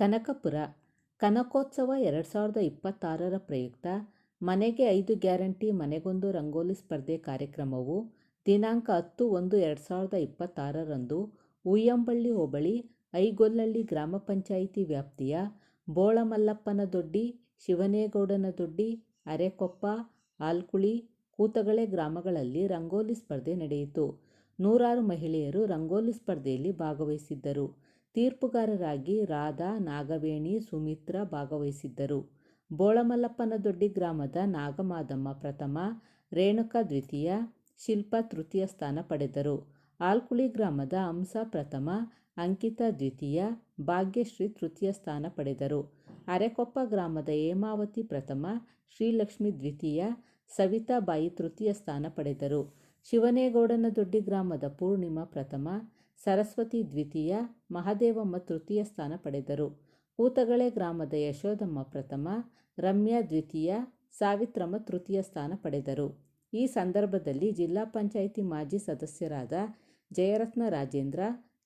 ಕನಕಪುರ ಕನಕೋತ್ಸವ 2026ರ ಪ್ರಯುಕ್ತ ಮನೆಗೆ 5 ಗ್ಯಾರಂಟಿ ಮನೆಗೊಂದು ರಂಗೋಲಿ ಸ್ಪರ್ಧೆ ಕಾರ್ಯಕ್ರಮವು ದಿನಾಂಕ 10/1/2026ರಂದು ಉಯ್ಯಂಬಳ್ಳಿ ಹೋಬಳಿ ಐಗೊಲ್ಲಹಳ್ಳಿ ಗ್ರಾಮ ಪಂಚಾಯಿತಿ ವ್ಯಾಪ್ತಿಯ ಬೋಳಮಲ್ಲಪ್ಪನದೊಡ್ಡಿ, ಶಿವನೇಗೌಡನದೊಡ್ಡಿ, ಅರೆಕೊಪ್ಪ, ಆಲ್ಕುಳಿ, ಕೂತಗಳೆ ಗ್ರಾಮಗಳಲ್ಲಿ ರಂಗೋಲಿ ಸ್ಪರ್ಧೆ ನಡೆಯಿತು. ನೂರಾರು ಮಹಿಳೆಯರು ರಂಗೋಲಿ ಸ್ಪರ್ಧೆಯಲ್ಲಿ ಭಾಗವಹಿಸಿದ್ದರು. ತೀರ್ಪುಗಾರರಾಗಿ ರಾಧಾ, ನಾಗವೇಣಿ, ಸುಮಿತ್ರಾ ಭಾಗವಹಿಸಿದ್ದರು. ಬೋಳಮಲ್ಲಪ್ಪನದೊಡ್ಡಿ ಗ್ರಾಮದ ನಾಗಮಾದಮ್ಮ ಪ್ರಥಮ, ರೇಣುಕಾ ದ್ವಿತೀಯ, ಶಿಲ್ಪಾ ತೃತೀಯ ಸ್ಥಾನ ಪಡೆದರು. ಆಲ್ಕುಳಿ ಗ್ರಾಮದ ಹಂಸ ಪ್ರಥಮ, ಅಂಕಿತಾ ದ್ವಿತೀಯ, ಭಾಗ್ಯಶ್ರೀ ತೃತೀಯ ಸ್ಥಾನ ಪಡೆದರು. ಅರೆಕೊಪ್ಪ ಗ್ರಾಮದ ಹೇಮಾವತಿ ಪ್ರಥಮ, ಶ್ರೀಲಕ್ಷ್ಮಿ ದ್ವಿತೀಯ, ಸವಿತಾಬಾಯಿ ತೃತೀಯ ಸ್ಥಾನ ಪಡೆದರು. ಶಿವನೇಗೌಡನದೊಡ್ಡಿ ಗ್ರಾಮದ ಪೂರ್ಣಿಮಾ ಪ್ರಥಮ, ಸರಸ್ವತಿ ದ್ವಿತೀಯ, ಮಹದೇವಮ್ಮ ತೃತೀಯ ಸ್ಥಾನ ಪಡೆದರು. ಕೂತಗಳೆ ಗ್ರಾಮದ ಯಶೋದಮ್ಮ ಪ್ರಥಮ, ರಮ್ಯಾ ದ್ವಿತೀಯ, ಸಾವಿತ್ರಮ್ಮ ತೃತೀಯ ಸ್ಥಾನ ಪಡೆದರು. ಈ ಸಂದರ್ಭದಲ್ಲಿ ಜಿಲ್ಲಾ ಪಂಚಾಯಿತಿ ಮಾಜಿ ಸದಸ್ಯರಾದ ಜಯರತ್ನ ರಾಜೇಂದ್ರ,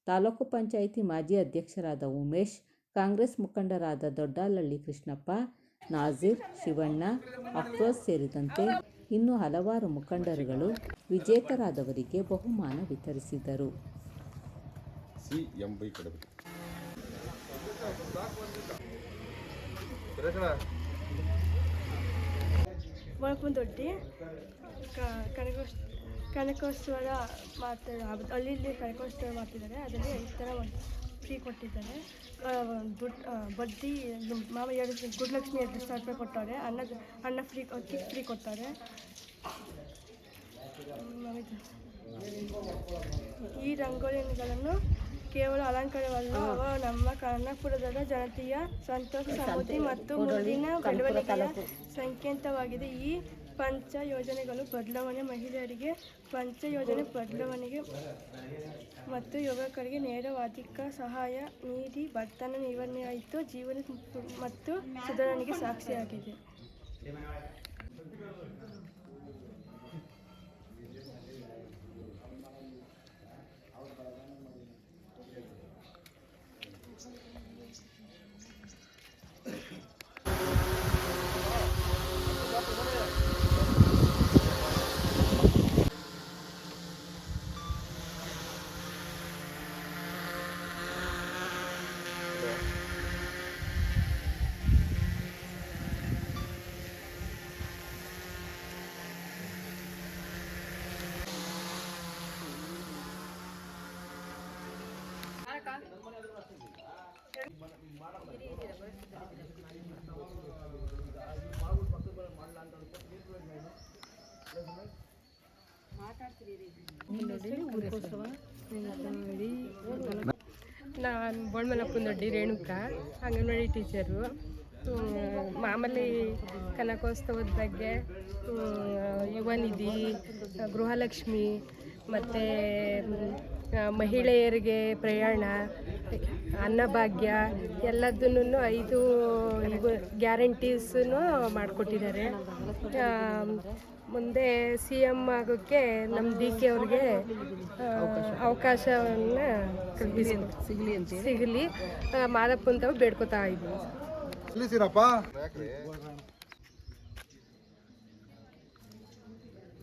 ತಾಲೂಕು ಪಂಚಾಯಿತಿ ಮಾಜಿ ಅಧ್ಯಕ್ಷರಾದ ಉಮೇಶ್, ಕಾಂಗ್ರೆಸ್ ಮುಖಂಡರಾದ ದೊಡ್ಡಾಲಹಳ್ಳಿ ಕೃಷ್ಣಪ್ಪ, ನಾಜೀರ್, ಶಿವಣ್ಣ, ಅಫ್ರೋಜ್ ಸೇರಿದಂತೆ ಇನ್ನೂ ಹಲವಾರು ಮುಖಂಡರುಗಳು ವಿಜೇತರಾದವರಿಗೆ ಬಹುಮಾನ ವಿತರಿಸಿದರು. ದೊಡ್ಡಿ ಕನಕೋತ್ಸವ ಹಳ್ಳಿಲಿ ಕನಕೋತ್ಸವ ಮಾಡ್ತಿದ್ದಾರೆ. ಅದರಲ್ಲಿ 5 ಥರ ಫ್ರೀ ಕೊಟ್ಟಿದ್ದಾರೆ. ಬಡ್ಡಿ ಗುಡ್ಲಕ್ಷ್ಮಿ 2,000 ರೂಪಾಯಿ ಕೊಟ್ಟವ್ರೆ. ಅನ್ನ ಫ್ರೀ, ಅಕ್ಕಿ ಫ್ರೀ ಕೊಡ್ತಾರೆ. ಈ ರಂಗೋಲಿಗಳನ್ನು ಕೇವಲ ಅಲಂಕಾರವಲ್ಲ, ಅವ ನಮ್ಮ ಕನಕಪುರದ ಜನತೆಯ ಸಂತೋಷ, ಸಮೃದ್ಧಿ ಮತ್ತು ಮುಂದಿನ ಬೆಳವಣಿಗೆಯ ಸಂಕೇತವಾಗಿದೆ. ಈ ಪಂಚ ಯೋಜನೆಗಳು ಬದಲಾವಣೆ, ಮಹಿಳೆಯರಿಗೆ ಪಂಚ ಯೋಜನೆ ಬದಲಾವಣೆಗೆ ಮತ್ತು ಯುವಕರಿಗೆ ನೇರವಾದ ಸಹಾಯ ನೀಡಿ ಬಡತನ ನಿವಾರಣೆಯಾಯಿತು, ಜೀವನ ಮತ್ತು ಸುಧಾರಣೆಗೆ ಸಾಕ್ಷಿಯಾಗಿದೆ. ನಾನು ಬೋಳಮಲ್ಲಪ್ಪನದೊಡ್ಡಿ ರೇಣುಕಾ, ಅಂಗನವಾಡಿ ಟೀಚರು. ಮಾಮೂಲಿ ಕನಕೋತ್ಸವದ ಬಗ್ಗೆ ಯುವ ನಿಧಿ, ಗೃಹಲಕ್ಷ್ಮಿ ಮತ್ತು ಮಹಿಳೆಯರಿಗೆ ಪ್ರಯಾಣ, ಅನ್ನಭಾಗ್ಯ ಎಲ್ಲದನ್ನು 5 ಗ್ಯಾರಂಟೀಸನ್ನು ಮಾಡಿಕೊಟ್ಟಿದ್ದಾರೆ. ಮುಂದೆ CM ಆಗೋಕ್ಕೆ ನಮ್ಮ DK ಅವ್ರಿಗೆ ಅವಕಾಶವನ್ನು ಸಿಗಲಿ ಮಾದಪ್ಪಂತ ಬೇಡ್ಕೊತಾ ಇದ್ದೀವಿ.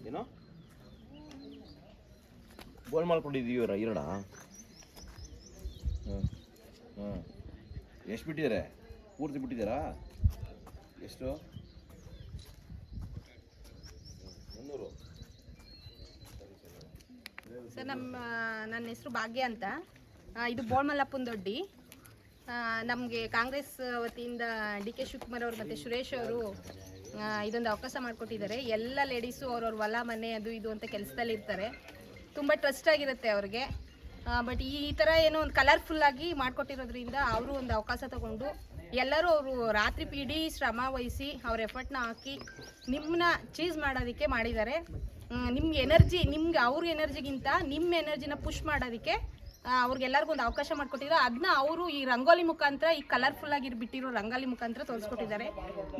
ಏನೋ ಗೋಲ್ ಮಾಡ್ಕೊಂಡಿದ್ದೀವರ ಇರೋಣ. ಎಷ್ಟು ಬಿಟ್ಟಿದ್ದಾರೆ? ಪೂರ್ತಿ ಬಿಟ್ಟಿದ್ದಾರಾ? ಎಷ್ಟು? 300. ಸರ್, ನನ್ನ ಹೆಸರು ಭಾಗ್ಯ ಅಂತ. ಇದು ಬೋಳಮಲ್ಲಪ್ಪನದೊಡ್ಡಿ. ನಮಗೆ ಕಾಂಗ್ರೆಸ್ ವತಿಯಿಂದ DK ಶಿವಕುಮಾರ್ ಅವರು ಮತ್ತು ಸುರೇಶ್ ಅವರು ಇದೊಂದು ಅವಕಾಶ ಮಾಡಿಕೊಟ್ಟಿದ್ದಾರೆ. ಎಲ್ಲ ಲೇಡೀಸು ಅವ್ರವ್ರ ಹೊಲ ಮನೆ ಅದು ಇದು ಅಂತ ಕೆಲಸದಲ್ಲಿ ಇರ್ತಾರೆ. ತುಂಬ ಟ್ರಸ್ಟ್ ಆಗಿರುತ್ತೆ ಅವ್ರಿಗೆ. ಬಟ್ ಈ ಥರ ಏನೋ ಒಂದು ಕಲರ್ಫುಲ್ಲಾಗಿ ಮಾಡಿಕೊಟ್ಟಿರೋದ್ರಿಂದ ಅವರು ಒಂದು ಅವಕಾಶ ತಗೊಂಡು ಎಲ್ಲರೂ ಅವರು ರಾತ್ರಿ ಇಡೀ ಶ್ರಮ ವಹಿಸಿ ಅವ್ರ ಎಫರ್ಟ್ನ ಹಾಕಿ ನಿಮ್ಮನ್ನ ಚೀಸ್ ಮಾಡೋದಕ್ಕೆ ಮಾಡಿದ್ದಾರೆ. ನಿಮ್ಗೆ ಎನರ್ಜಿ, ನಿಮ್ಗೆ ಅವ್ರ ಎನರ್ಜಿಗಿಂತ ನಿಮ್ಮ ಎನರ್ಜಿನ ಪುಷ್ ಮಾಡೋದಕ್ಕೆ ಅವ್ರಿಗೆಲ್ಲರಿಗೂ ಒಂದು ಅವಕಾಶ ಮಾಡಿಕೊಟ್ಟಿದ್ರು. ಅದನ್ನ ಅವರು ಈ ರಂಗೋಲಿ ಮುಖಾಂತರ, ಈ ಕಲರ್ಫುಲ್ಲಾಗಿ ಬಿಟ್ಟಿರೋ ರಂಗೋಲಿ ಮುಖಾಂತರ ತೋರಿಸ್ಕೊಟ್ಟಿದ್ದಾರೆ.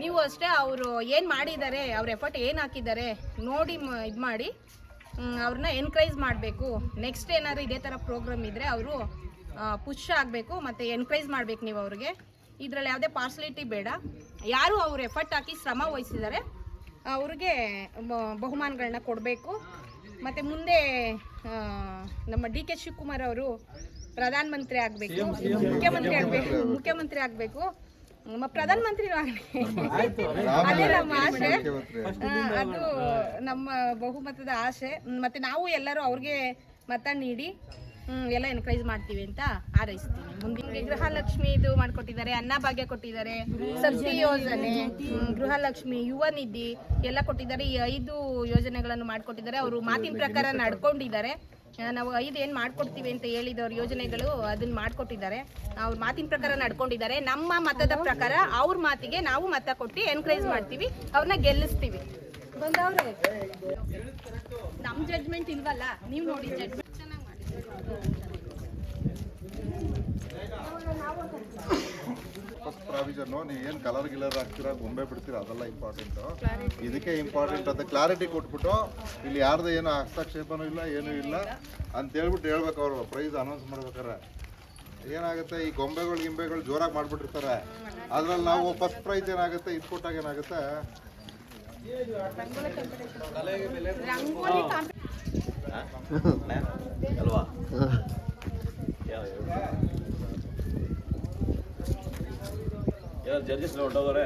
ನೀವು ಅಷ್ಟೇ ಅವರು ಏನು ಮಾಡಿದ್ದಾರೆ, ಅವ್ರ ಎಫರ್ಟ್ ಏನು ಹಾಕಿದ್ದಾರೆ ನೋಡಿ ಇದು ಮಾಡಿ ಅವ್ರನ್ನ ಎನ್ಕರೇಜ್ ಮಾಡಬೇಕು. ನೆಕ್ಸ್ಟ್ ಏನಾದ್ರು ಇದೇ ಥರ ಪ್ರೋಗ್ರಾಮ್ ಇದ್ದರೆ ಅವರು ಪುಷ್ ಆಗಬೇಕು ಮತ್ತು ಎನ್ಕರೇಜ್ ಮಾಡಬೇಕು ನೀವು ಅವ್ರಿಗೆ. ಇದರಲ್ಲಿ ಯಾವುದೇ ಪಾರ್ಸಲಿಟಿ ಬೇಡ. ಯಾರು ಅವ್ರು ಎಫರ್ಟ್ ಹಾಕಿ ಶ್ರಮ ವಹಿಸಿದ್ದಾರೆ ಅವ್ರಿಗೆ ಬಹುಮಾನಗಳನ್ನ ಕೊಡಬೇಕು. ಮತ್ತು ಮುಂದೆ ನಮ್ಮ ಡಿ.ಕೆ. ಶಿವಕುಮಾರ್ ಅವರು ಪ್ರಧಾನಮಂತ್ರಿ ಆಗಬೇಕು, ಮುಖ್ಯಮಂತ್ರಿ ಆಗಬೇಕು, ಪ್ರಧಾನಮಂತ್ರಿ ಆಗಲಿ ಅದೇ ನಮ್ಮ ಆಸೆ. ಅದು ನಮ್ಮ ಬಹುಮತದ ಆಸೆ. ಮತ್ತು ನಾವು ಎಲ್ಲರೂ ಅವ್ರಿಗೆ ಮತ ನೀಡಿ ಎಲ್ಲ ಎನ್ಕರೇಜ್ ಮಾಡ್ತೀವಿ ಅಂತ ಹಾರೈಸ್ತೀನಿ. ಮುಂದಿನ ಗೃಹಲಕ್ಷ್ಮಿ ಇದು ಮಾಡಿಕೊಟ್ಟಿದ್ದಾರೆ, ಅನ್ನಭಾಗ್ಯ ಕೊಟ್ಟಿದ್ದಾರೆ, ಸಬ್ಸಿಡಿ ಯೋಜನೆ, ಗೃಹಲಕ್ಷ್ಮಿ, ಯುವ ನಿಧಿ ಎಲ್ಲ ಕೊಟ್ಟಿದ್ದಾರೆ. ಈ 5 ಯೋಜನೆಗಳನ್ನು ಮಾಡಿಕೊಟ್ಟಿದ್ದಾರೆ. ಅವರು ಮಾತಿನ ಪ್ರಕಾರ ನಡ್ಕೊಂಡಿದ್ದಾರೆ. ನಾವು 5 ಏನು ಮಾಡ್ಕೊಡ್ತೀವಿ ಅಂತ ಹೇಳಿದವ್ರ ಯೋಜನೆಗಳು ಅದನ್ನ ಮಾಡಿಕೊಟ್ಟಿದ್ದಾರೆ. ಅವ್ರ ಮಾತಿನ ಪ್ರಕಾರ ನಡ್ಕೊಂಡಿದ್ದಾರೆ. ನಮ್ಮ ಮತದ ಪ್ರಕಾರ ಅವ್ರ ಮಾತಿಗೆ ನಾವು ಮತ ಕೊಟ್ಟು ಎನ್ಕರೇಜ್ ಮಾಡ್ತೀವಿ, ಅವ್ರನ್ನ ಗೆಲ್ಲಿಸ್ತೀವಿ. ಬಂದವ್ರೆ ನಮ್ಮ ಜಡ್ಜ್ಮೆಂಟ್ ಇಲ್ವಲ್ಲ, ನೀವು ನೋಡಿ ಜಡ್ಜ್ಮೆಂಟ್ ಚೆನ್ನಾಗಿ ಫಸ್ಟ್ ಪ್ರಾವಿಷನ್ ನೀವು ಏನು ಕಲರ್ ಗಿಲರ್ ಹಾಕ್ತೀರಾ, ಗೊಂಬೆ ಬಿಡ್ತೀರಾ, ಅದೆಲ್ಲ ಇಂಪಾರ್ಟೆಂಟು. ಇದಕ್ಕೆ ಇಂಪಾರ್ಟೆಂಟ್ ಅಂತ ಕ್ಲಾರಿಟಿ ಕೊಟ್ಬಿಟ್ಟು ಇಲ್ಲಿ ಯಾರ್ದು ಏನು ಹಸ್ತಕ್ಷೇಪನೂ ಇಲ್ಲ, ಏನೂ ಇಲ್ಲ ಅಂತ ಹೇಳ್ಬಿಟ್ಟು ಹೇಳ್ಬೇಕು. ಅವರು ಪ್ರೈಸ್ ಅನೌನ್ಸ್ ಮಾಡ್ಬೇಕಾರೆ ಏನಾಗುತ್ತೆ, ಈ ಗಿಂಬೆಗಳು ಜೋರಾಗಿ ಮಾಡಿಬಿಟ್ಟಿರ್ತಾರೆ. ಅದ್ರಲ್ಲಿ ನಾವು ಫಸ್ಟ್ ಪ್ರೈಸ್ ಏನಾಗುತ್ತೆ, ಇದು ಕೊಟ್ಟಾಗ ಏನಾಗುತ್ತೆ, ಅಲ್ವಾ? ಜಡ್ಜಸ್ ಹೊರಟೋದ್ರೆ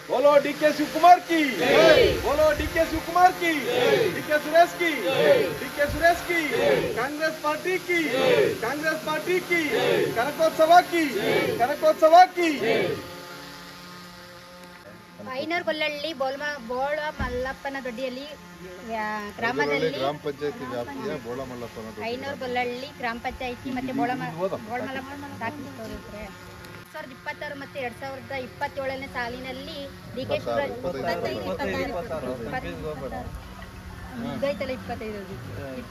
बोलो डी.के. शिवकुमार की, बोलो डी.के. शिवकुमार की, डी.के. सुरेश की, डी.के. सुरेश की, कांग्रेस पार्टी की, कांग्रेस पार्टी की, कनकोत्सव की ಐನೂರುಗೊಲ್ಲಹಳ್ಳಿ ಬೋಳಮಲ್ಲಪ್ಪನ ದೊಡ್ಡಿಯಲ್ಲಿ ಗ್ರಾಮದಲ್ಲಿ ಗ್ರಾಮ ಪಂಚಾಯತಿ ವ್ಯಾಪ್ತಿಯ ಬೋಳಮಲ್ಲಪ್ಪನ ದೊಡ್ಡಿ, ಐನೂರುಗೊಲ್ಲಹಳ್ಳಿ ಗ್ರಾಮ ಪಂಚಾಯತಿ ಮತ್ತೆ ಬೋಳಮಲ್ಲಪ್ಪ 2026 ಮತ್ತು 2027ನೇ ಸಾಲಿನಲ್ಲಿ ಡಿ.ಕೆ. ಶಿವರಾಜ್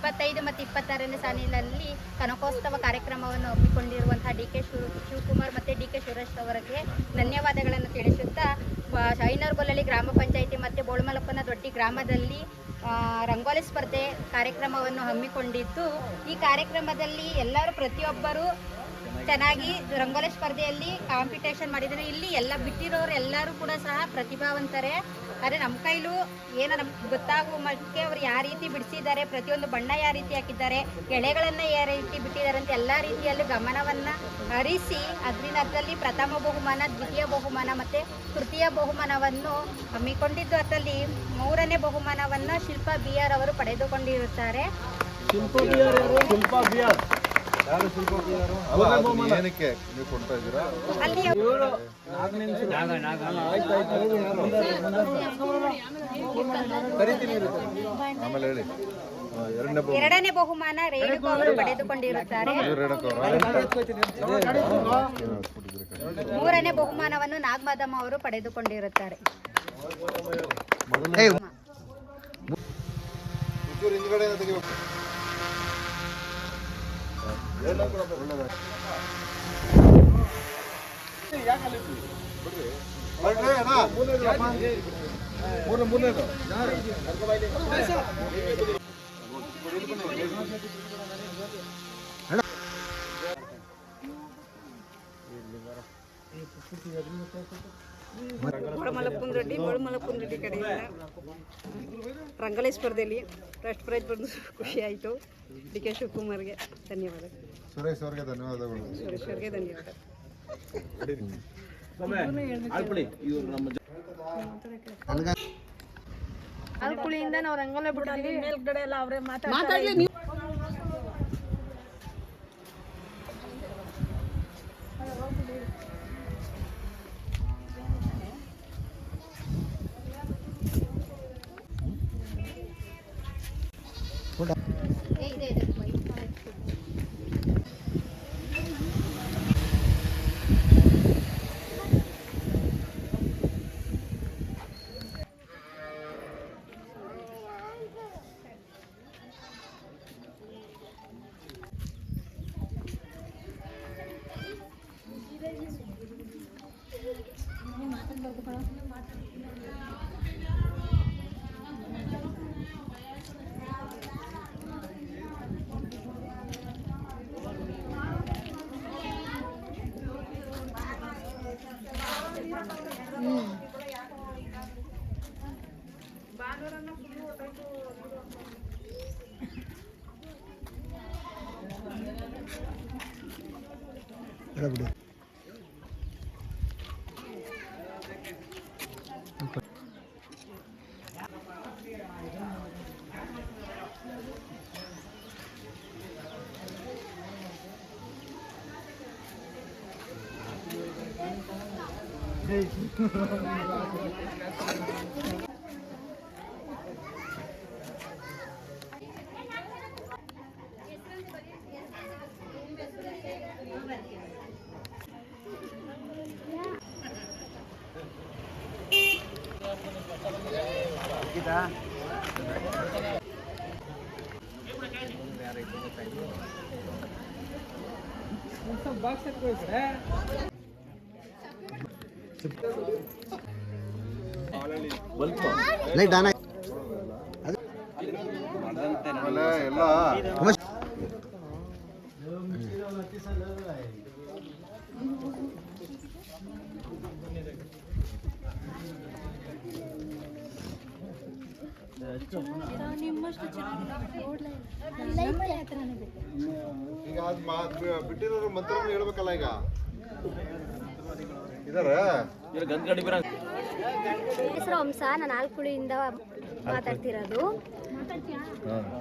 25 ಮತ್ತು 26ನೇ ಸಾಲಿನಲ್ಲಿ ಕನಕೋತ್ಸವ ಕಾರ್ಯಕ್ರಮವನ್ನು ಹಮ್ಮಿಕೊಂಡಿರುವಂತಹ ಡಿ.ಕೆ. ಶಿವಕುಮಾರ್ ಮತ್ತು ಡಿ.ಕೆ. ಸುರೇಶ್ ಅವರಿಗೆ ಧನ್ಯವಾದಗಳನ್ನು ತಿಳಿಸುತ್ತಾ, ಐನೂರುಗೊಲ್ಲಹಳ್ಳಿ ಗ್ರಾಮ ಪಂಚಾಯಿತಿ ಮತ್ತು ಬೋಳಮಲ್ಲಪ್ಪನ ದೊಡ್ಡಿ ಗ್ರಾಮದಲ್ಲಿ ರಂಗೋಲಿ ಸ್ಪರ್ಧೆ ಕಾರ್ಯಕ್ರಮವನ್ನು ಹಮ್ಮಿಕೊಂಡಿದ್ದು, ಈ ಕಾರ್ಯಕ್ರಮದಲ್ಲಿ ಪ್ರತಿಯೊಬ್ಬರು ಚೆನ್ನಾಗಿ ರಂಗೋಲಿ ಸ್ಪರ್ಧೆಯಲ್ಲಿ ಕಾಂಪಿಟೇಷನ್ ಮಾಡಿದ್ದಾರೆ. ಇಲ್ಲಿ ಎಲ್ಲ ಬಿಟ್ಟಿರೋರು ಎಲ್ಲರೂ ಕೂಡ ಸಹ ಪ್ರತಿಭಾವಂತರೇ. ಆದರೆ ನಮ್ಮ ಕೈಲೂ ಏನೋ ನಮ್ಗೆ ಗೊತ್ತಾಗುವ ಮಟ್ಟಿಗೆ ಅವ್ರು ಯಾವ ರೀತಿ ಬಿಡಿಸಿದ್ದಾರೆ, ಪ್ರತಿಯೊಂದು ಬಣ್ಣ ಯಾವ ರೀತಿ ಹಾಕಿದ್ದಾರೆ, ಎಳೆಗಳನ್ನು ಯಾವ ರೀತಿ ಬಿಟ್ಟಿದ್ದಾರೆ ಅಂತ ಎಲ್ಲ ರೀತಿಯಲ್ಲೂ ಗಮನವನ್ನು ಹರಿಸಿ ಅದರಲ್ಲಿ ಪ್ರಥಮ ಬಹುಮಾನ, ದ್ವಿತೀಯ ಬಹುಮಾನ ಮತ್ತು ತೃತೀಯ ಬಹುಮಾನವನ್ನು ಹಮ್ಮಿಕೊಂಡಿದ್ದು. ಅದರಲ್ಲಿ 3ನೇ ಬಹುಮಾನವನ್ನು ಶಿಲ್ಪಾ ಬಿ.ಆರ್. ಅವರು ಪಡೆದುಕೊಂಡಿರುತ್ತಾರೆ. ಏನಕ್ಕೆ ನೀವು ಕೊಡ್ತಾ ಇದ್ದೀರಾ? ಆಮೇಲೆ ಹೇಳಿ. 2ನೇ ಬಹುಮಾನ ರೇಣುಕಾ ಅವರು ಪಡೆದುಕೊಂಡಿರುತ್ತಾರೆ. 3ನೇ ಬಹುಮಾನವನ್ನು ನಾಗಮಾದಮ್ಮ ಅವರು ಪಡೆದುಕೊಂಡಿರುತ್ತಾರೆ. ಬೋಳಮಲ್ಲಪ್ಪನ ದೊಡ್ಡಿ ಕಡೆಯಿಂದ ರಂಗೋಲಿ ಸ್ಪರ್ಧೆಯಲ್ಲಿ ಫಸ್ಟ್ ಪ್ರೈಸ್ ಬಂದು ಖುಷಿ ಆಯಿತು. ಡಿ.ಕೆ. ಶಿವಕುಮಾರ್ಗೆ ಧನ್ಯವಾದ. ಸುರೇಶ್ ಅವ್ರಿಗೆ ಧನ್ಯವಾದಗಳು. ಸುರೇಶ್ ಅವ್ರಿಗೆ ಧನ್ಯವಾದ. ಆಲ್ಕುಳಿಯಿಂದ ನಾವು ರಂಗೋಲಿ ಬಿಟ್ಟಿದ್ದೀವಿ. ಮೇಲ್ಗಡೆ ಎಲ್ಲ ಅವರೇ ಮಾತಾಡಲಿ. ಬಿಟ್ರೆ ಬಿಡಿ. ಲೈಟ್ ಆನ್ ಆಮೇಲೆ ಎಲ್ಲ ಈಗ ಬಿಟ್ಟಿರೋರು ಮಂತ್ರಗಳು ಹೇಳ್ಬೇಕಲ್ಲ ಈಗ ಇದಾರೆ. ಹೆಸರು ಹಂಸ, ನಾನು ಆಲ್ಕುಳಿಯಿಂದ ಮಾತಾಡ್ತಿರೋದು.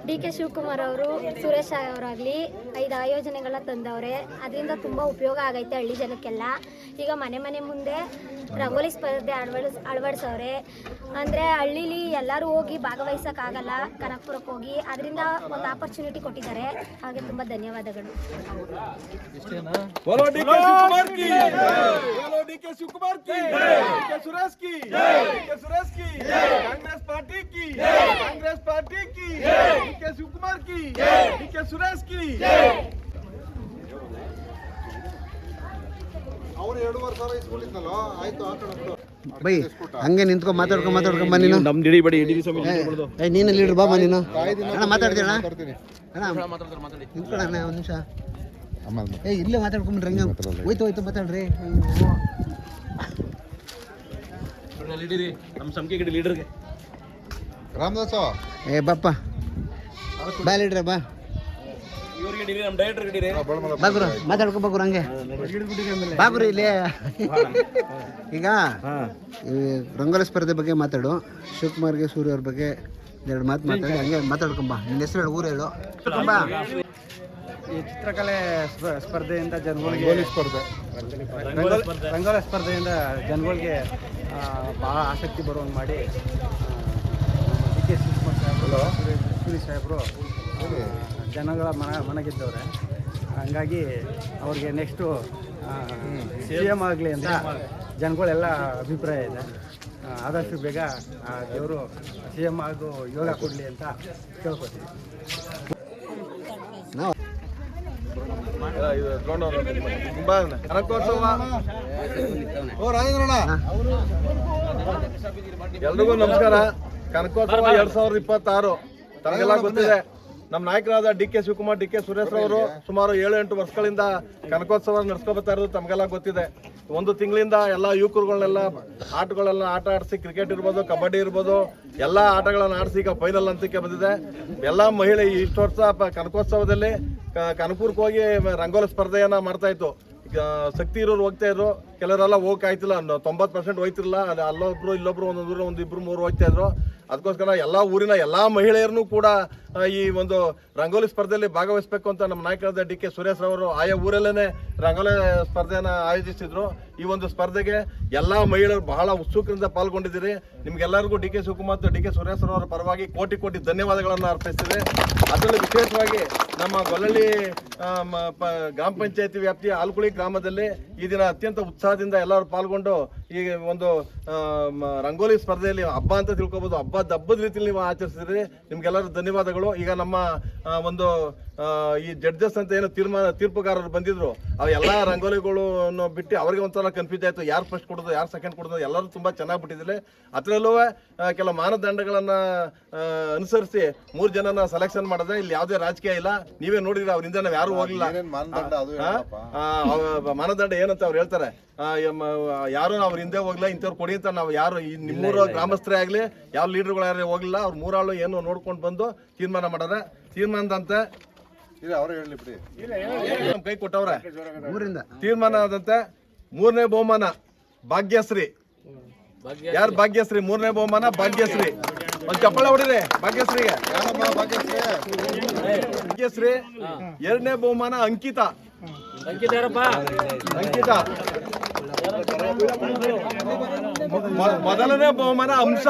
ಡಿ ಕೆ ಶಿವಕುಮಾರ್ ಅವರು, ಸುರೇಶ್ ಅವರಾಗಲಿ 5 ಆಯೋಜನೆಗಳನ್ನ ತಂದವ್ರೆ. ಅದರಿಂದ ತುಂಬ ಉಪಯೋಗ ಆಗೈತೆ ಹಳ್ಳಿ ಜನಕ್ಕೆಲ್ಲ. ಈಗ ಮನೆ ಮನೆ ಮುಂದೆ ರಂಗೋಲಿ ಸ್ಪರ್ಧೆ ಅಳವಡಿಸವ್ರೆ. ಅಂದರೆ ಹಳ್ಳೀಲಿ ಎಲ್ಲರೂ ಹೋಗಿ ಭಾಗವಹಿಸೋಕ್ಕಾಗಲ್ಲ, ಕನಕಪುರಕ್ಕೆ ಹೋಗಿ. ಅದರಿಂದ ಒಂದು ಆಪರ್ಚುನಿಟಿ ಕೊಟ್ಟಿದ್ದಾರೆ. ಹಾಗೆ ತುಂಬ ಧನ್ಯವಾದಗಳು. बोलो डीके शिवकुमार की, बोलो डीके शिवकुमार की, डीके सुरेश की, डीके सुरेश की, कांग्रेस पार्टी की, कांग्रेस पार्टी की, डीके शिवकुमार की, डीके सुरेश की. ಅವ್ರು 2,500 ಇಸ್ಕೊಂಡಿದ್ನಲ್ಲ, ಆಯ್ತು ಹಾಕೋಣ ಬಿಡು. ಬೈ ಹಂಗೆ ನಿಂತ್ಕೊಂಡು ಮಾತಾಡ್ಕೊಂಬ ನೀನು. ನೀನು ಲೀಡರ್ ಬಾಬಾ ನೀನು. ಅಣ್ಣ ಮಾತಾಡ್ತೀಯ ಅಣ್ಣ? ನಿಂತ್ಕೊಳ್ಳೋಣ ಒಂದು ನಿಮಿಷ. ಇಲ್ಲೇ ಮಾತಾಡ್ಕೊಂಬಿಡ್ರಿ. ಹಂಗೆ ಹೋಯ್ತು ಮಾತಾಡ್ರಿ. ರಾಮದಾಸ ಬಾಪ್ಪ ಬಾ ಲೀಡ್ರೆ ಬಾ ಬಾಗುರು ಮಾತಾಡ್ಕೊ ಬಾಗುರು ಹಂಗೆ ಬಾಗುರು ಇಲ್ಲಿ. ಈಗ ಈ ರಂಗೋಲಿ ಸ್ಪರ್ಧೆ ಬಗ್ಗೆ ಮಾತಾಡು. ಶಿವಕುಮಾರ್ಗೆ ಸೂರ್ಯ ಅವ್ರ ಬಗ್ಗೆ 2 ಮಾತು ಮಾತಾಡಿ ಹಂಗೆ ಮಾತಾಡ್ಕೊಂಬ. ನಿನ್ನ ಹೆಸರು ಹೇಳು, ಊರು ಹೇಳು. ಈ ಚಿತ್ರಕಲೆ ಸ್ಪರ್ಧೆಯಿಂದ ಜನಗಳಿಗೆ ರಂಗೋಲಿ ಸ್ಪರ್ಧೆಯಿಂದ ಜನಗಳಿಗೆ ಭಾಳ ಆಸಕ್ತಿ ಬರುವಂಗೆ ಮಾಡಿ ಡಿ ಕೆ ಶಿವಕುಮಾರ್ ಸಾಹೇಬರು, ಸುರೇಶ್ ಸಾಹೇಬರು ಜನಗಳ ಮನಗೆದ್ದವ್ರೆ. ಹಂಗಾಗಿ ಅವ್ರಿಗೆ ನೆಕ್ಸ್ಟು CM ಆಗಲಿ ಅಂತ ಜನಗಳೆಲ್ಲ ಅಭಿಪ್ರಾಯ ಇದೆ. ಆದಷ್ಟು ಬೇಗ ದೇವರು CM ಆಗೋ ಯೋಗ ಕೊಡಲಿ ಅಂತ ಕೇಳ್ಕೊತೀವಿ. ಎಲ್ರಿಗೂ ನಮಸ್ಕಾರ. ಕನಕೋತ್ಸವ 2026 ತಮಗೆಲ್ಲ ಗೊತ್ತಿದೆ. ನಮ್ಮ ನಾಯಕರಾದ D K Shivakumar, D K Suresh ಅವರು ಸುಮಾರು 7-8 ವರ್ಷಗಳಿಂದ ಕನಕೋತ್ಸವ ನಡೆಸ್ಕೊಬತ್ತಾ ಇರೋದು ತಮಗೆಲ್ಲ ಗೊತ್ತಿದೆ. 1 ತಿಂಗಳಿಂದ ಎಲ್ಲ ಯುವಕರುಗಳನ್ನೆಲ್ಲ ಆಟಗಳೆಲ್ಲ ಆಟ ಆಡಿಸಿ, ಕ್ರಿಕೆಟ್ ಇರ್ಬೋದು, ಕಬಡ್ಡಿ ಇರ್ಬೋದು, ಎಲ್ಲ ಆಟಗಳನ್ನು ಆಡಿಸಿ ಈಗ ಫೈನಲ್ ಹಂತಕ್ಕೆ ಬಂದಿದೆ. ಎಲ್ಲ ಮಹಿಳೆ ಇಷ್ಟು ವರ್ಷ ಕನಕೋತ್ಸವದಲ್ಲಿ ಕನಕಪುರಕ್ಕೆ ಹೋಗಿ ರಂಗೋಲಿ ಸ್ಪರ್ಧೆಯನ್ನ ಮಾಡ್ತಾ ಇತ್ತು. ಶಕ್ತಿ ಇರೋರು ಹೋಗ್ತಾ ಇದ್ರು, ಕೆಲವರೆಲ್ಲ ಹೋಗಕ್ಕೆ ಆಯ್ತಿಲ್ಲ. 90% ಹೋಯ್ತಿರಲಿಲ್ಲ. ಅಲ್ಲೊಬ್ರು ಇಲ್ಲೊಬ್ರು ಒಂದೊಂದು 1-2-3 ಹೋಗ್ತಾ ಇದ್ರು. ಅದಕ್ಕೋಸ್ಕರ ಎಲ್ಲ ಊರಿನ ಎಲ್ಲ ಮಹಿಳೆಯರನ್ನು ಕೂಡ ಈ ಒಂದು ರಂಗೋಲಿ ಸ್ಪರ್ಧೆಯಲ್ಲಿ ಭಾಗವಹಿಸಬೇಕು ಅಂತ ನಮ್ಮ ನಾಯಕರಾದ ಡಿ ಕೆ ಸುರೇಶ್ ಅವರು ಆಯಾ ಊರಲ್ಲೇ ರಂಗೋಲಿ ಸ್ಪರ್ಧೆಯನ್ನು ಆಯೋಜಿಸಿದ್ರು. ಈ ಒಂದು ಸ್ಪರ್ಧೆಗೆ ಎಲ್ಲ ಮಹಿಳೆಯರು ಬಹಳ ಉತ್ಸುಕರಿಂದ ಪಾಲ್ಗೊಂಡಿದ್ದೀರಿ. ನಿಮ್ಗೆಲ್ಲರಿಗೂ ಡಿ ಕೆ ಶಿವಕುಮಾರ್ ಮತ್ತು ಡಿ ಕೆ ಸುರೇಶ್ ಅವರ ಪರವಾಗಿ ಕೋಟಿ ಧನ್ಯವಾದಗಳನ್ನು ಅರ್ಪಿಸ್ತಿದೆ. ಅದರಲ್ಲಿ ವಿಶೇಷವಾಗಿ ನಮ್ಮ ಗೊಲ್ಲಳ್ಳಿ ಗ್ರಾಮ ಪಂಚಾಯತಿ ವ್ಯಾಪ್ತಿಯ ಆಲ್ಕುಳಿ ಗ್ರಾಮದಲ್ಲಿ ಈ ದಿನ ಅತ್ಯಂತ ಉತ್ಸಾಹದಿಂದ ಎಲ್ಲರೂ ಪಾಲ್ಗೊಂಡು ಈ ಒಂದು ರಂಗೋಲಿ ಸ್ಪರ್ಧೆಯಲ್ಲಿ ಹಬ್ಬ ಅಂತ ತಿಳ್ಕೊಬೋದು, ಹಬ್ಬದ ರೀತಿಯಲ್ಲಿ ನೀವು ಆಚರಿಸಿದ್ರಿ. ನಿಮ್ಗೆಲ್ಲರೂ ಧನ್ಯವಾದಗಳು. ಈಗ ನಮ್ಮ ಒಂದು ಈ ಜಡ್ಜಸ್ ಅಂತ ಏನು ತೀರ್ಪುಗಾರರು ಬಂದಿದ್ರು, ಅವು ಎಲ್ಲ ರಂಗೋಲಿಗಳನ್ನು ಬಿಟ್ಟು ಅವ್ರಿಗೆ ಒಂಥರ ಕನ್ಫ್ಯೂಸ್ ಆಯ್ತು, ಯಾರು ಫಸ್ಟ್ ಕೊಡೋದು ಯಾರು ಸೆಕೆಂಡ್ ಕೊಡೋದು. ಎಲ್ಲರೂ ತುಂಬಾ ಚೆನ್ನಾಗಿ ಬಿಟ್ಟಿದ್ದಾರೆ. ಅದರಲ್ಲೂ ಕೆಲವು ಮಾನದಂಡಗಳನ್ನ ಅನುಸರಿಸಿ 3 ಜನನ ಸೆಲೆಕ್ಷನ್ ಮಾಡಿದ್ರೆ ಇಲ್ಲಿ ಯಾವುದೇ ರಾಜಕೀಯ ಇಲ್ಲ. ನೀವೇ ನೋಡಿದ್ರೆ ಅವರಿಂದ ನಾವು ಯಾರು ಹೋಗ್ಲಿಲ್ಲ. ಮಾನದಂಡ ಏನಂತ ಅವ್ರು ಹೇಳ್ತಾರೆ, ಯಾರು ಅವ್ರ ಹಿಂದೆ ಹೋಗ್ಲಿಲ್ಲ, ಇಂಥವ್ರು ಕೊಡಿ ಅಂತ ನಾವು ಯಾರು ನಿಮ್ಮೂರ ಗ್ರಾಮಸ್ಥರೇ ಆಗ್ಲಿ ಯಾವ ಲೀಡರ್ಗಳು ಯಾರು ಹೋಗ್ಲಿಲ್ಲ. ಅವ್ರು 3 ಆಳು ಏನು ನೋಡ್ಕೊಂಡು ಬಂದು ತೀರ್ಮಾನ ಮಾಡ್ಯಾರ. ತೀರ್ಮಾನದಂತೆ ಇಲ್ಲ ಅವರೇ ಹೇಳಿ ಬಿಡಿ. ನಮ್ ಕೈ ಕೊಟ್ಟವ್ರೆ. ಊರಿಂದ ತೀರ್ಮಾನ ಆದಂತೆ 3ನೇ ಬಹುಮಾನ ಭಾಗ್ಯಶ್ರೀ. ಯಾರು ಭಾಗ್ಯಶ್ರೀ? 3ನೇ ಬಹುಮಾನ ಭಾಗ್ಯಶ್ರೀ. ಒಂದ್ ಚಪ್ಪಳ ಹೊಡಿರಿ ಭಾಗ್ಯಶ್ರೀಗೆ. ಭಾಗ್ಯಶ್ರೀ. 2ನೇ ಬಹುಮಾನ ಅಂಕಿತಾ. ಅಂಕಿತಾ. ಮೊದಲನೇ ಬಹುಮಾನ ಅಂಶ.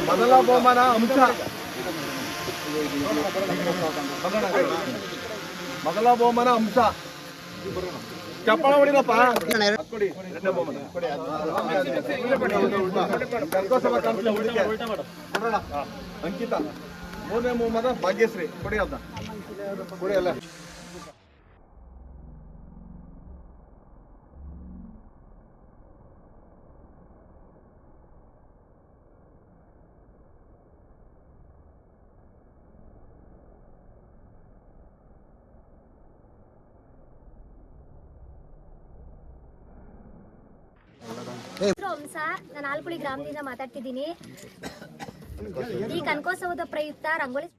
ಮೊದಲ ಬಹುಮಾನ ಅಂಶ. ಮೊದಲ ಬಹುಮಾನ ಅಂಶ. ಚಪ್ಪಳ ಹೊಡಿರಪ್ಪ. ಕೊಡಿ 2ನೇ ಬಹುಮಾನ ಕೊಡಿ. ಅಂಕಿತಾ. 3ನೇ ಬಹುಮಾನ ಭಾಗ್ಯಶ್ರೀ. ಕೊಡಿ ಅದ ಕೊಡಿ ಅಲ್ಲ. ಹಂಸ, ನಾನು ಆಲ್ಕುಳಿ ಗ್ರಾಮದಿಂದ ಮಾತಾಡ್ತಿದ್ದೀನಿ. ಈ ಕನಕೋತ್ಸವದ ಪ್ರಯುಕ್ತ ರಂಗೋಲಿ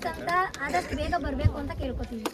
ಬರ್ಬೇಕಂತ ಆದಷ್ಟು ಬೇಗ ಬರಬೇಕು ಅಂತ ಕೇಳ್ಕೊತೀವಿ.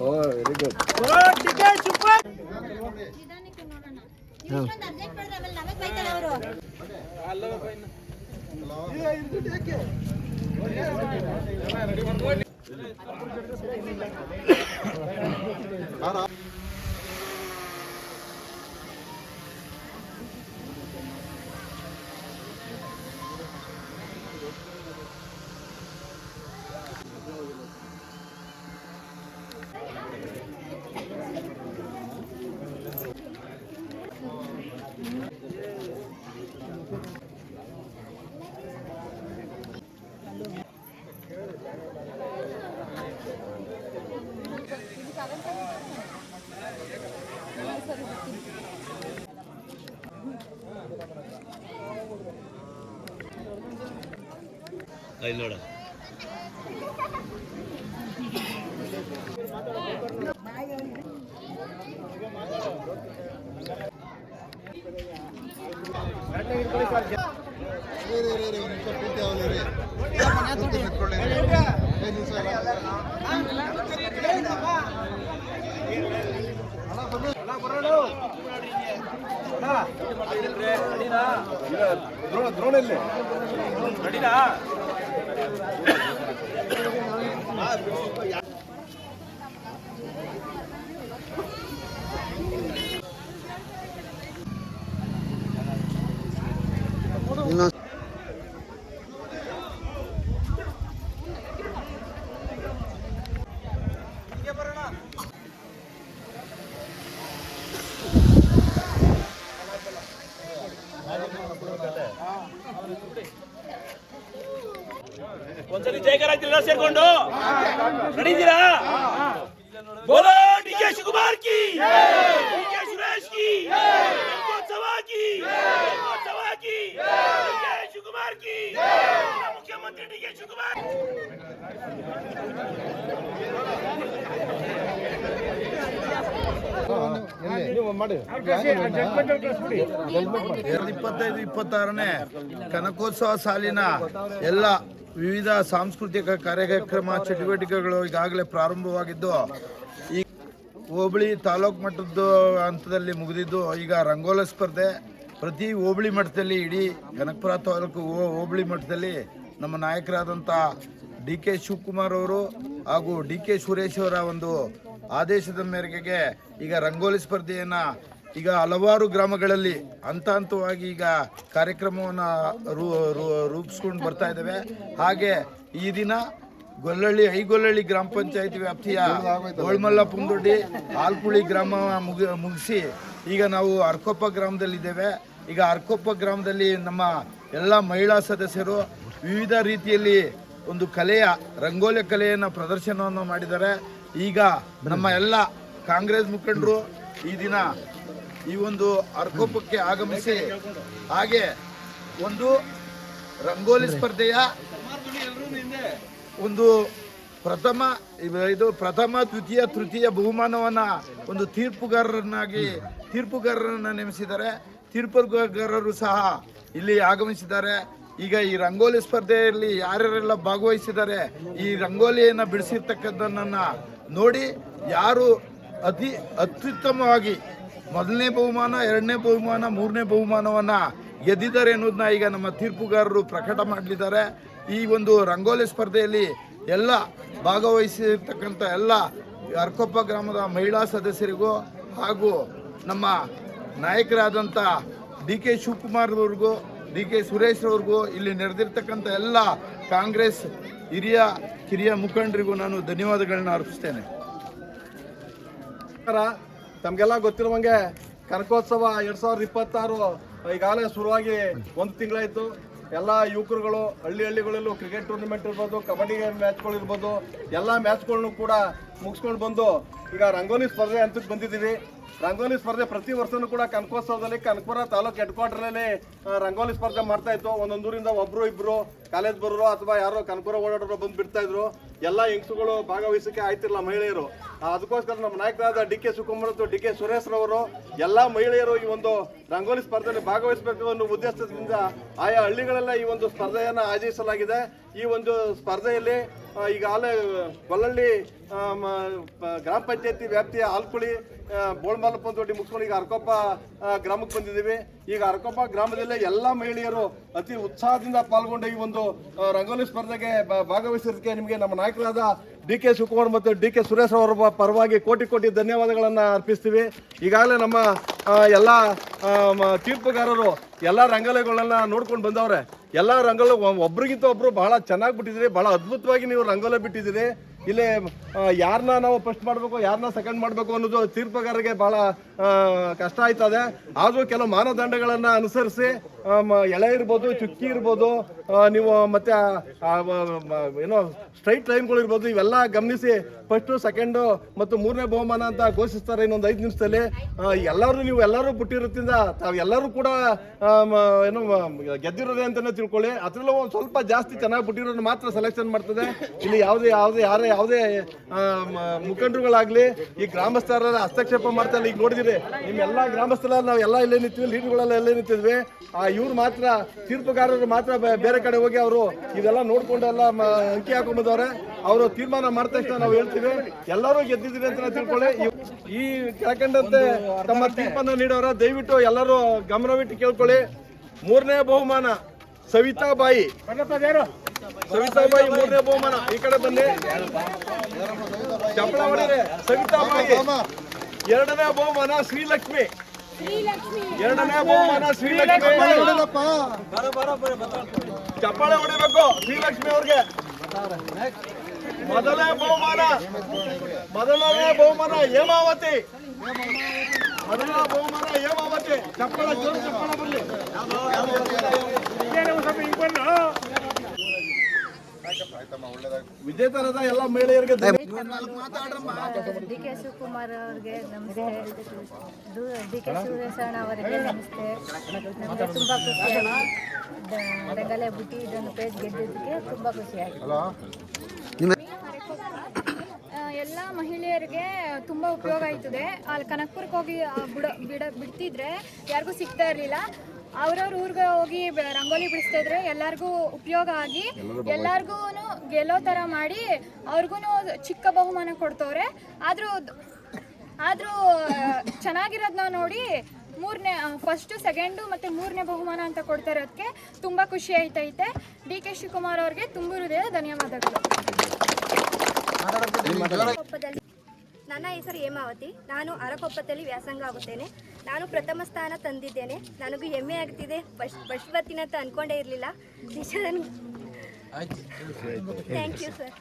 ದ್ರೋಣಲ್ಲಿ ಒಂದ್ಸರಿ ಜೈಕರ ಸೇರ್ಕೊಂಡು ನಡೀತೀರಾ? ಬೋಲೋ ಡಿ ಕೆ ಶಿವಕುಮಾರ್ ಕಿ, ಡಿ ಕೆ ಸುರೇಶ್ ಕಿ, ರಂಗೋತ್ಸವ ಕಿ, ಡಿ ಕೆ ಶಿವಕುಮಾರ್ ಕಿ, ಮುಖ್ಯಮಂತ್ರಿ ಡಿ ಕೆ ಶಿವಕುಮಾರ್. ಇಪ್ಪತ್ತೈದು 26ನೇ ಕನಕೋತ್ಸವ ಸಾಲಿನ ಎಲ್ಲ ವಿವಿಧ ಸಾಂಸ್ಕೃತಿಕ ಕಾರ್ಯಕ್ರಮ ಚಟುವಟಿಕೆಗಳು ಈಗಾಗಲೇ ಪ್ರಾರಂಭವಾಗಿದ್ದು ಈ ಹೋಬಳಿ ತಾಲೂಕು ಮಟ್ಟದ ಹಂತದಲ್ಲಿ ಮುಗಿದಿದ್ದು ಈಗ ರಂಗೋಲಿ ಸ್ಪರ್ಧೆ ಪ್ರತಿ ಹೋಬಳಿ ಮಟ್ಟದಲ್ಲಿ ಇಡೀ ಕನಕಪುರ ತಾಲೂಕು ಹೋಬಳಿ ಮಟ್ಟದಲ್ಲಿ ನಮ್ಮ ನಾಯಕರಾದಂಥ ಡಿ ಕೆ ಶಿವಕುಮಾರ್ ಅವರು ಹಾಗೂ ಡಿ ಕೆ ಸುರೇಶ್ ಅವರ ಒಂದು ಆದೇಶದ ಮೇರೆಗೆ ಈಗ ರಂಗೋಲಿ ಸ್ಪರ್ಧೆಯನ್ನು ಈಗ ಹಲವಾರು ಗ್ರಾಮಗಳಲ್ಲಿ ಹಂತ ಹಂತವಾಗಿ ಈಗ ಕಾರ್ಯಕ್ರಮವನ್ನು ರೂಪಿಸ್ಕೊಂಡು ಬರ್ತಾ ಇದ್ದೇವೆ. ಹಾಗೆ ಈ ದಿನ ಐಗೊಲ್ಲಹಳ್ಳಿ ಗ್ರಾಮ ಪಂಚಾಯತಿ ವ್ಯಾಪ್ತಿಯ ಗೋಳ್ಮಲ್ಲ ಪುಂದೊಡ್ಡಿ ಆಲ್ಕುಳಿ ಗ್ರಾಮ ಮುಗಿಸಿ ಈಗ ನಾವು ಅರ್ಕೊಪ್ಪ ಗ್ರಾಮದಲ್ಲಿದ್ದೇವೆ. ಈಗ ಅರ್ಕೊಪ್ಪ ಗ್ರಾಮದಲ್ಲಿ ನಮ್ಮ ಎಲ್ಲ ಮಹಿಳಾ ಸದಸ್ಯರು ವಿವಿಧ ರೀತಿಯಲ್ಲಿ ಒಂದು ರಂಗೋಲಿ ಕಲೆಯನ್ನು ಪ್ರದರ್ಶನವನ್ನು ಮಾಡಿದ್ದಾರೆ. ಈಗ ನಮ್ಮ ಎಲ್ಲ ಕಾಂಗ್ರೆಸ್ ಮುಖಂಡರು ಈ ದಿನ ಈ ಒಂದು ಅರ್ಕೋಪಕ್ಕೆ ಆಗಮಿಸಿ ಹಾಗೆ ಒಂದು ರಂಗೋಲಿ ಸ್ಪರ್ಧೆಯ ಒಂದು ಪ್ರಥಮ ದ್ವಿತೀಯ ತೃತೀಯ ಬಹುಮಾನವನ್ನ ಒಂದು ತೀರ್ಪುಗಾರರನ್ನ ನೇಮಿಸಿದ್ದಾರೆ. ತೀರ್ಪುಗಾರರು ಸಹ ಇಲ್ಲಿ ಆಗಮಿಸಿದ್ದಾರೆ. ಈಗ ಈ ರಂಗೋಲಿ ಸ್ಪರ್ಧೆಯಲ್ಲಿ ಯಾರ್ಯಾರೆಲ್ಲ ಭಾಗವಹಿಸಿದ್ದಾರೆ, ಈ ರಂಗೋಲಿಯನ್ನು ಬಿಡಿಸಿರ್ತಕ್ಕಂಥದ್ದನ್ನ ನೋಡಿ ಯಾರು ಅತ್ಯುತ್ತಮವಾಗಿ ಮೊದಲನೇ ಬಹುಮಾನ, ಎರಡನೇ ಬಹುಮಾನ, ಮೂರನೇ ಬಹುಮಾನವನ್ನು ಗೆದ್ದಿದ್ದಾರೆ ಅನ್ನೋದನ್ನ ಈಗ ನಮ್ಮ ತೀರ್ಪುಗಾರರು ಪ್ರಕಟ ಮಾಡಲಿದ್ದಾರೆ. ಈ ಒಂದು ರಂಗೋಲಿ ಸ್ಪರ್ಧೆಯಲ್ಲಿ ಎಲ್ಲ ಭಾಗವಹಿಸಿರ್ತಕ್ಕಂಥ ಎಲ್ಲ ಅರ್ಕೊಪ್ಪ ಗ್ರಾಮದ ಮಹಿಳಾ ಸದಸ್ಯರಿಗೂ ಹಾಗೂ ನಮ್ಮ ನಾಯಕರಾದಂಥ ಡಿ ಕೆ ಶಿವಕುಮಾರ್ ಅವ್ರಿಗೂ ಡಿ ಕೆ ಸುರೇಶ್ ಅವ್ರಿಗೂ ಇಲ್ಲಿ ನೆರೆದಿರ್ತಕ್ಕಂಥ ಎಲ್ಲ ಕಾಂಗ್ರೆಸ್ ಕಿರಿಯ ಮುಖಂಡರಿಗೂ ನಾನು ಧನ್ಯವಾದಗಳನ್ನ ಅರ್ಪಿಸ್ತೇನೆ. ತಮಗೆಲ್ಲ ಗೊತ್ತಿರುವಂಗೆ ಕನಕೋತ್ಸವ 2026 ಈಗಾಗಲೇ ಶುರುವಾಗಿ 1 ತಿಂಗಳಾಯಿತು. ಎಲ್ಲ ಯುವಕರುಗಳು ಹಳ್ಳಿಗಳಲ್ಲೂ ಕ್ರಿಕೆಟ್ ಟೂರ್ನಿಮೆಂಟ್ ಇರ್ಬೋದು, ಕಬಡ್ಡಿ ಮ್ಯಾಚ್ಗಳು ಇರ್ಬೋದು, ಎಲ್ಲ ಮ್ಯಾಚ್ಗಳನ್ನು ಕೂಡ ಮುಗಿಸ್ಕೊಂಡು ಬಂದು ಈಗ ರಂಗೋಲಿ ಸ್ಪರ್ಧೆ ಹಂತಕ್ಕೆ ಬಂದಿದ್ದೀವಿ. ರಂಗೋಲಿ ಸ್ಪರ್ಧೆ ಪ್ರತಿ ವರ್ಷನೂ ಕೂಡ ಕನಕೋತ್ಸವದಲ್ಲಿ ಕನಕಪುರ ತಾಲೂಕು ಹೆಡ್ ಕ್ವಾರ್ಟರ್ನಲ್ಲಿ ರಂಗೋಲಿ ಸ್ಪರ್ಧೆ ಮಾಡ್ತಾ ಇತ್ತು. ಒಂದೊಂದೂರಿಂದ ಒಬ್ಬರು ಇಬ್ಬರು ಕಾಲೇಜ್ ಬರೋರು ಅಥವಾ ಯಾರೋ ಕನಕಪುರ ಓಡಾಡೋರು ಬಂದು ಬಿಡ್ತಾ ಇದ್ರು. ಎಲ್ಲ ಹೆಂಗಸುಗಳು ಭಾಗವಹಿಸಕ್ಕೆ ಆಯ್ತಿರಲಿಲ್ಲ ಮಹಿಳೆಯರು. ಅದಕ್ಕೋಸ್ಕರ ನಮ್ಮ ನಾಯಕರಾದ ಡಿ ಕೆ ಶಿವಕುಮಾರ್ ಮತ್ತು ಡಿ ಕೆ ಸುರೇಶ್ ರವರು ಎಲ್ಲ ಮಹಿಳೆಯರು ಈ ಒಂದು ರಂಗೋಲಿ ಸ್ಪರ್ಧೆಯಲ್ಲಿ ಭಾಗವಹಿಸಬೇಕು ಅನ್ನೋ ಉದ್ದೇಶದಿಂದ ಆಯಾ ಹಳ್ಳಿಗಳೆಲ್ಲ ಈ ಒಂದು ಸ್ಪರ್ಧೆಯನ್ನು ಆಯೋಜಿಸಲಾಗಿದೆ. ಈ ಒಂದು ಸ್ಪರ್ಧೆಯಲ್ಲಿ ಈಗಾಗಲೇ ಗೊಲ್ಲಳ್ಳಿ ಗ್ರಾಮ ಪಂಚಾಯತಿ ವ್ಯಾಪ್ತಿಯ ಆಲ್ಕುಳಿ ಬೋಳ್ಮಲ್ಲಪ್ಪ ದೊಡ್ಡಿ ಮುಗಿಸ್ಕೊಂಡು ಈಗ ಅರಕೊಪ್ಪ ಗ್ರಾಮಕ್ಕೆ ಬಂದಿದ್ದೀವಿ. ಈಗ ಅರಕೊಪ್ಪ ಗ್ರಾಮದಲ್ಲೇ ಎಲ್ಲ ಮಹಿಳೆಯರು ಅತಿ ಉತ್ಸಾಹದಿಂದ ಪಾಲ್ಗೊಂಡ ಈ ಒಂದು ರಂಗೋಲಿ ಸ್ಪರ್ಧೆಗೆ ಭಾಗವಹಿಸಿದ್ದಕ್ಕೆ ನಿಮಗೆ ನಮ್ಮ ನಾಯಕರಾದ ಡಿ ಕೆ ಶಿವಕುಮಾರ್ ಮತ್ತು ಡಿ ಕೆ ಸುರೇಶ್ ಅವರ ಪರವಾಗಿ ಕೋಟಿ ಕೋಟಿ ಧನ್ಯವಾದಗಳನ್ನು ಅರ್ಪಿಸ್ತೀವಿ. ಈಗಾಗಲೇ ನಮ್ಮ ಎಲ್ಲ ತೀರ್ಪುಗಾರರು ಎಲ್ಲ ರಂಗೋಲಿಗಳನ್ನ ನೋಡ್ಕೊಂಡು ಬಂದವ್ರೆ. ಎಲ್ಲ ರಂಗೋಲಿ ಒಬ್ರಿಗಿಂತ ಒಬ್ರು ಬಹಳ ಚೆನ್ನಾಗಿ ಬಿಟ್ಟಿದ್ದೀರಿ, ಬಹಳ ಅದ್ಭುತವಾಗಿ ನೀವು ರಂಗೋಲಿ ಬಿಟ್ಟಿದ್ದೀರಿ. ಇಲ್ಲಿ ಯಾರನ್ನ ನಾವು ಫಸ್ಟ್ ಮಾಡಬೇಕು, ಯಾರನ್ನ ಸೆಕೆಂಡ್ ಮಾಡಬೇಕು ಅನ್ನೋದು ತೀರ್ಪುಗಾರರಿಗೆ ಬಹಳ ಕಷ್ಟ ಆಯ್ತದೆ. ಆದರೂ ಕೆಲವು ಮಾನದಂಡಗಳನ್ನು ಅನುಸರಿಸಿ ಎಳೆ ಇರ್ಬೋದು, ಚುಕ್ಕಿ ಇರ್ಬೋದು, ನೀವು ಮತ್ತೆ ಏನೋ ಸ್ಟ್ರೈಟ್ ಲೈನ್ಗಳು ಇರ್ಬೋದು, ಇವೆಲ್ಲ ಗಮನಿಸಿ ಫಸ್ಟು, ಸೆಕೆಂಡು ಮತ್ತು 3ನೇ ಬಹುಮಾನ ಅಂತ ಘೋಷಿಸ್ತಾರೆ ಇನ್ನೊಂದು 5 ನಿಮಿಷದಲ್ಲಿ. ನೀವು ಎಲ್ಲರೂ ಬಿಟ್ಟಿರೋದ್ರಿಂದ ತಾವು ಎಲ್ಲರೂ ಕೂಡ ಏನು ಗೆದ್ದಿರೋದೇ ಅಂತಲೇ ತಿಳ್ಕೊಳ್ಳಿ. ಅದರಲ್ಲೂ ಒಂದು ಸ್ವಲ್ಪ ಜಾಸ್ತಿ ಚೆನ್ನಾಗಿ ಬಿಟ್ಟಿರೋದು ಮಾತ್ರ ಸೆಲೆಕ್ಷನ್ ಮಾಡ್ತದೆ. ಇಲ್ಲಿ ಯಾವುದೇ ಮುಖಂಡರುಗಳಾಗಲಿ ಈ ಗ್ರಾಮಸ್ಥರ ಹಸ್ತಕ್ಷೇಪ ಮಾಡ್ತಾ ಈಗ ನೋಡಿದಿರಿ, ನಿಮ್ಮ ಎಲ್ಲ ಗ್ರಾಮಸ್ಥರ ನಾವು ಎಲ್ಲ ಇಲ್ಲೇ ನಿಂತೀವಿ, ಲೀಡರ್ಗಳೆಲ್ಲ ಎಲ್ಲೇ ನಿಂತಿದ್ವಿ. ಇವ್ರು ಮಾತ್ರ ತೀರ್ಪುಗಾರರು ಮಾತ್ರ ಬೇರೆ ಕಡೆ ಹೋಗಿ ಅವರು ಇದೆಲ್ಲ ನೋಡ್ಕೊಂಡೆಲ್ಲ ಅಂಕಿ ಹಾಕೊಂಡ್ಬಂದವ್ರೆ. ಅವರು ತೀರ್ಮಾನ ಮಾಡಿದ ತಕ್ಷಣ ನಾವು ಹೇಳ್ತೀವಿ ಎಲ್ಲರೂ ಗೆದ್ದಿದ್ದೀವಿ ಅಂತ ತಿಳ್ಕೊಳ್ಳಿ. ಈ ಕೆಳಕಂಡಂತೆ ತಮ್ಮ ತೀರ್ಪನ್ನು ನೀಡೋರ ದಯವಿಟ್ಟು ಎಲ್ಲರೂ ಗಮನವಿಟ್ಟು ಕೇಳ್ಕೊಳ್ಳಿ. 3ನೇ ಬಹುಮಾನ ಸವಿತಾಬಾಯಿ 3ನೇ ಬಹುಮಾನ. ಈ ಕಡೆ ಬನ್ನಿ, ಚಪ್ಪಳ ಹೊಡಿರಿ. ಸವಿತಾಬಾಯಿ. 2ನೇ ಬಹುಮಾನ ಶ್ರೀಲಕ್ಷ್ಮಿ. 2ನೇ ಬಹುಮಾನ ಶ್ರೀಲಕ್ಷ್ಮಿ. ಚಪ್ಪಾಳೆ ಹೊಡಿಬೇಕು ಶ್ರೀಲಕ್ಷ್ಮಿ ಅವ್ರಿಗೆ. ಮೊದಲನೇ ಬಹುಮಾನ ಹೇಮಾವತಿ. ಮೊದಲನೇ ಬಹುಮಾನ ಹೇಮಾವತಿ. ಚಪ್ಪಳ ಜೋರು ಚಪ್ಪಳ ಬರಲಿ. ವಿಜೇತರಾದ ಎಲ್ಲ ಮಹಿಳೆಯರಿಗೆ ಡಿ ಕೆ ಶಿವಕುಮಾರ್ ಅವರಿಗೆ ನಮಸ್ತೆ, ಡಿ ಕೆ ಸುರೇಶ್ ಅವರಿಗೆ ನಮಸ್ತೆ. ನಮಗೆ ತುಂಬ ಖುಷಿಯಾಗಿ ರಂಗಲೆ ಬುಟ್ಟಿ ಇದನ್ನು ಪೇಜ್ ಗೆದ್ದಿದ್ದಕ್ಕೆ ತುಂಬ ಖುಷಿಯಾಗಿದೆ. ಎಲ್ಲ ಮಹಿಳೆಯರಿಗೆ ತುಂಬ ಉಪಯೋಗ ಆಯ್ತದೆ. ಅಲ್ಲಿ ಕನಕಪುರಕ್ಕೆ ಹೋಗಿ ಬಿಡ್ತಿದ್ರೆ ಯಾರಿಗೂ ಸಿಗ್ತಾ ಇರಲಿಲ್ಲ. ಅವ್ರವ್ರ ಊರಿಗೆ ಹೋಗಿ ರಂಗೋಲಿ ಬಿಡಿಸ್ತಾ ಇದ್ರೆ ಎಲ್ಲರಿಗೂ ಉಪಯೋಗ ಆಗಿ ಎಲ್ಲರಿಗೂ ಗೆಲ್ಲೋ ಥರ ಮಾಡಿ ಅವ್ರಿಗೂ ಚಿಕ್ಕ ಬಹುಮಾನ ಕೊಡ್ತವ್ರೆ. ಆದರೂ ಚೆನ್ನಾಗಿರೋದನ್ನ ನೋಡಿ ಫಸ್ಟು, ಸೆಕೆಂಡು ಮತ್ತು 3ನೇ ಬಹುಮಾನ ಅಂತ ಕೊಡ್ತಾ ಇರೋದಕ್ಕೆ ತುಂಬ ಖುಷಿ ಆಯ್ತೈತೆ. ಡಿ ಕೆ ಶಿವಕುಮಾರ್ ಅವ್ರಿಗೆ ತುಂಬ ಹೃದಯದ ಧನ್ಯವಾದಗಳು. ನನ್ನ ಹೆಸರು ಹೇಮಾವತಿ. ನಾನು ಅರಕೊಪ್ಪದಲ್ಲಿ ವ್ಯಾಸಂಗ ಆಗುತ್ತೇನೆ. ನಾನು ಪ್ರಥಮ ಸ್ಥಾನ ತಂದಿದ್ದೇನೆ. ನನಗೂ ಹೆಮ್ಮೆ ಆಗ್ತಿದೆ. ಫಸ್ಟ್ ಬರ್ತೀನಿ ಅಂತ ಅಂದ್ಕೊಂಡೇ ಇರಲಿಲ್ಲ. Thank you sir.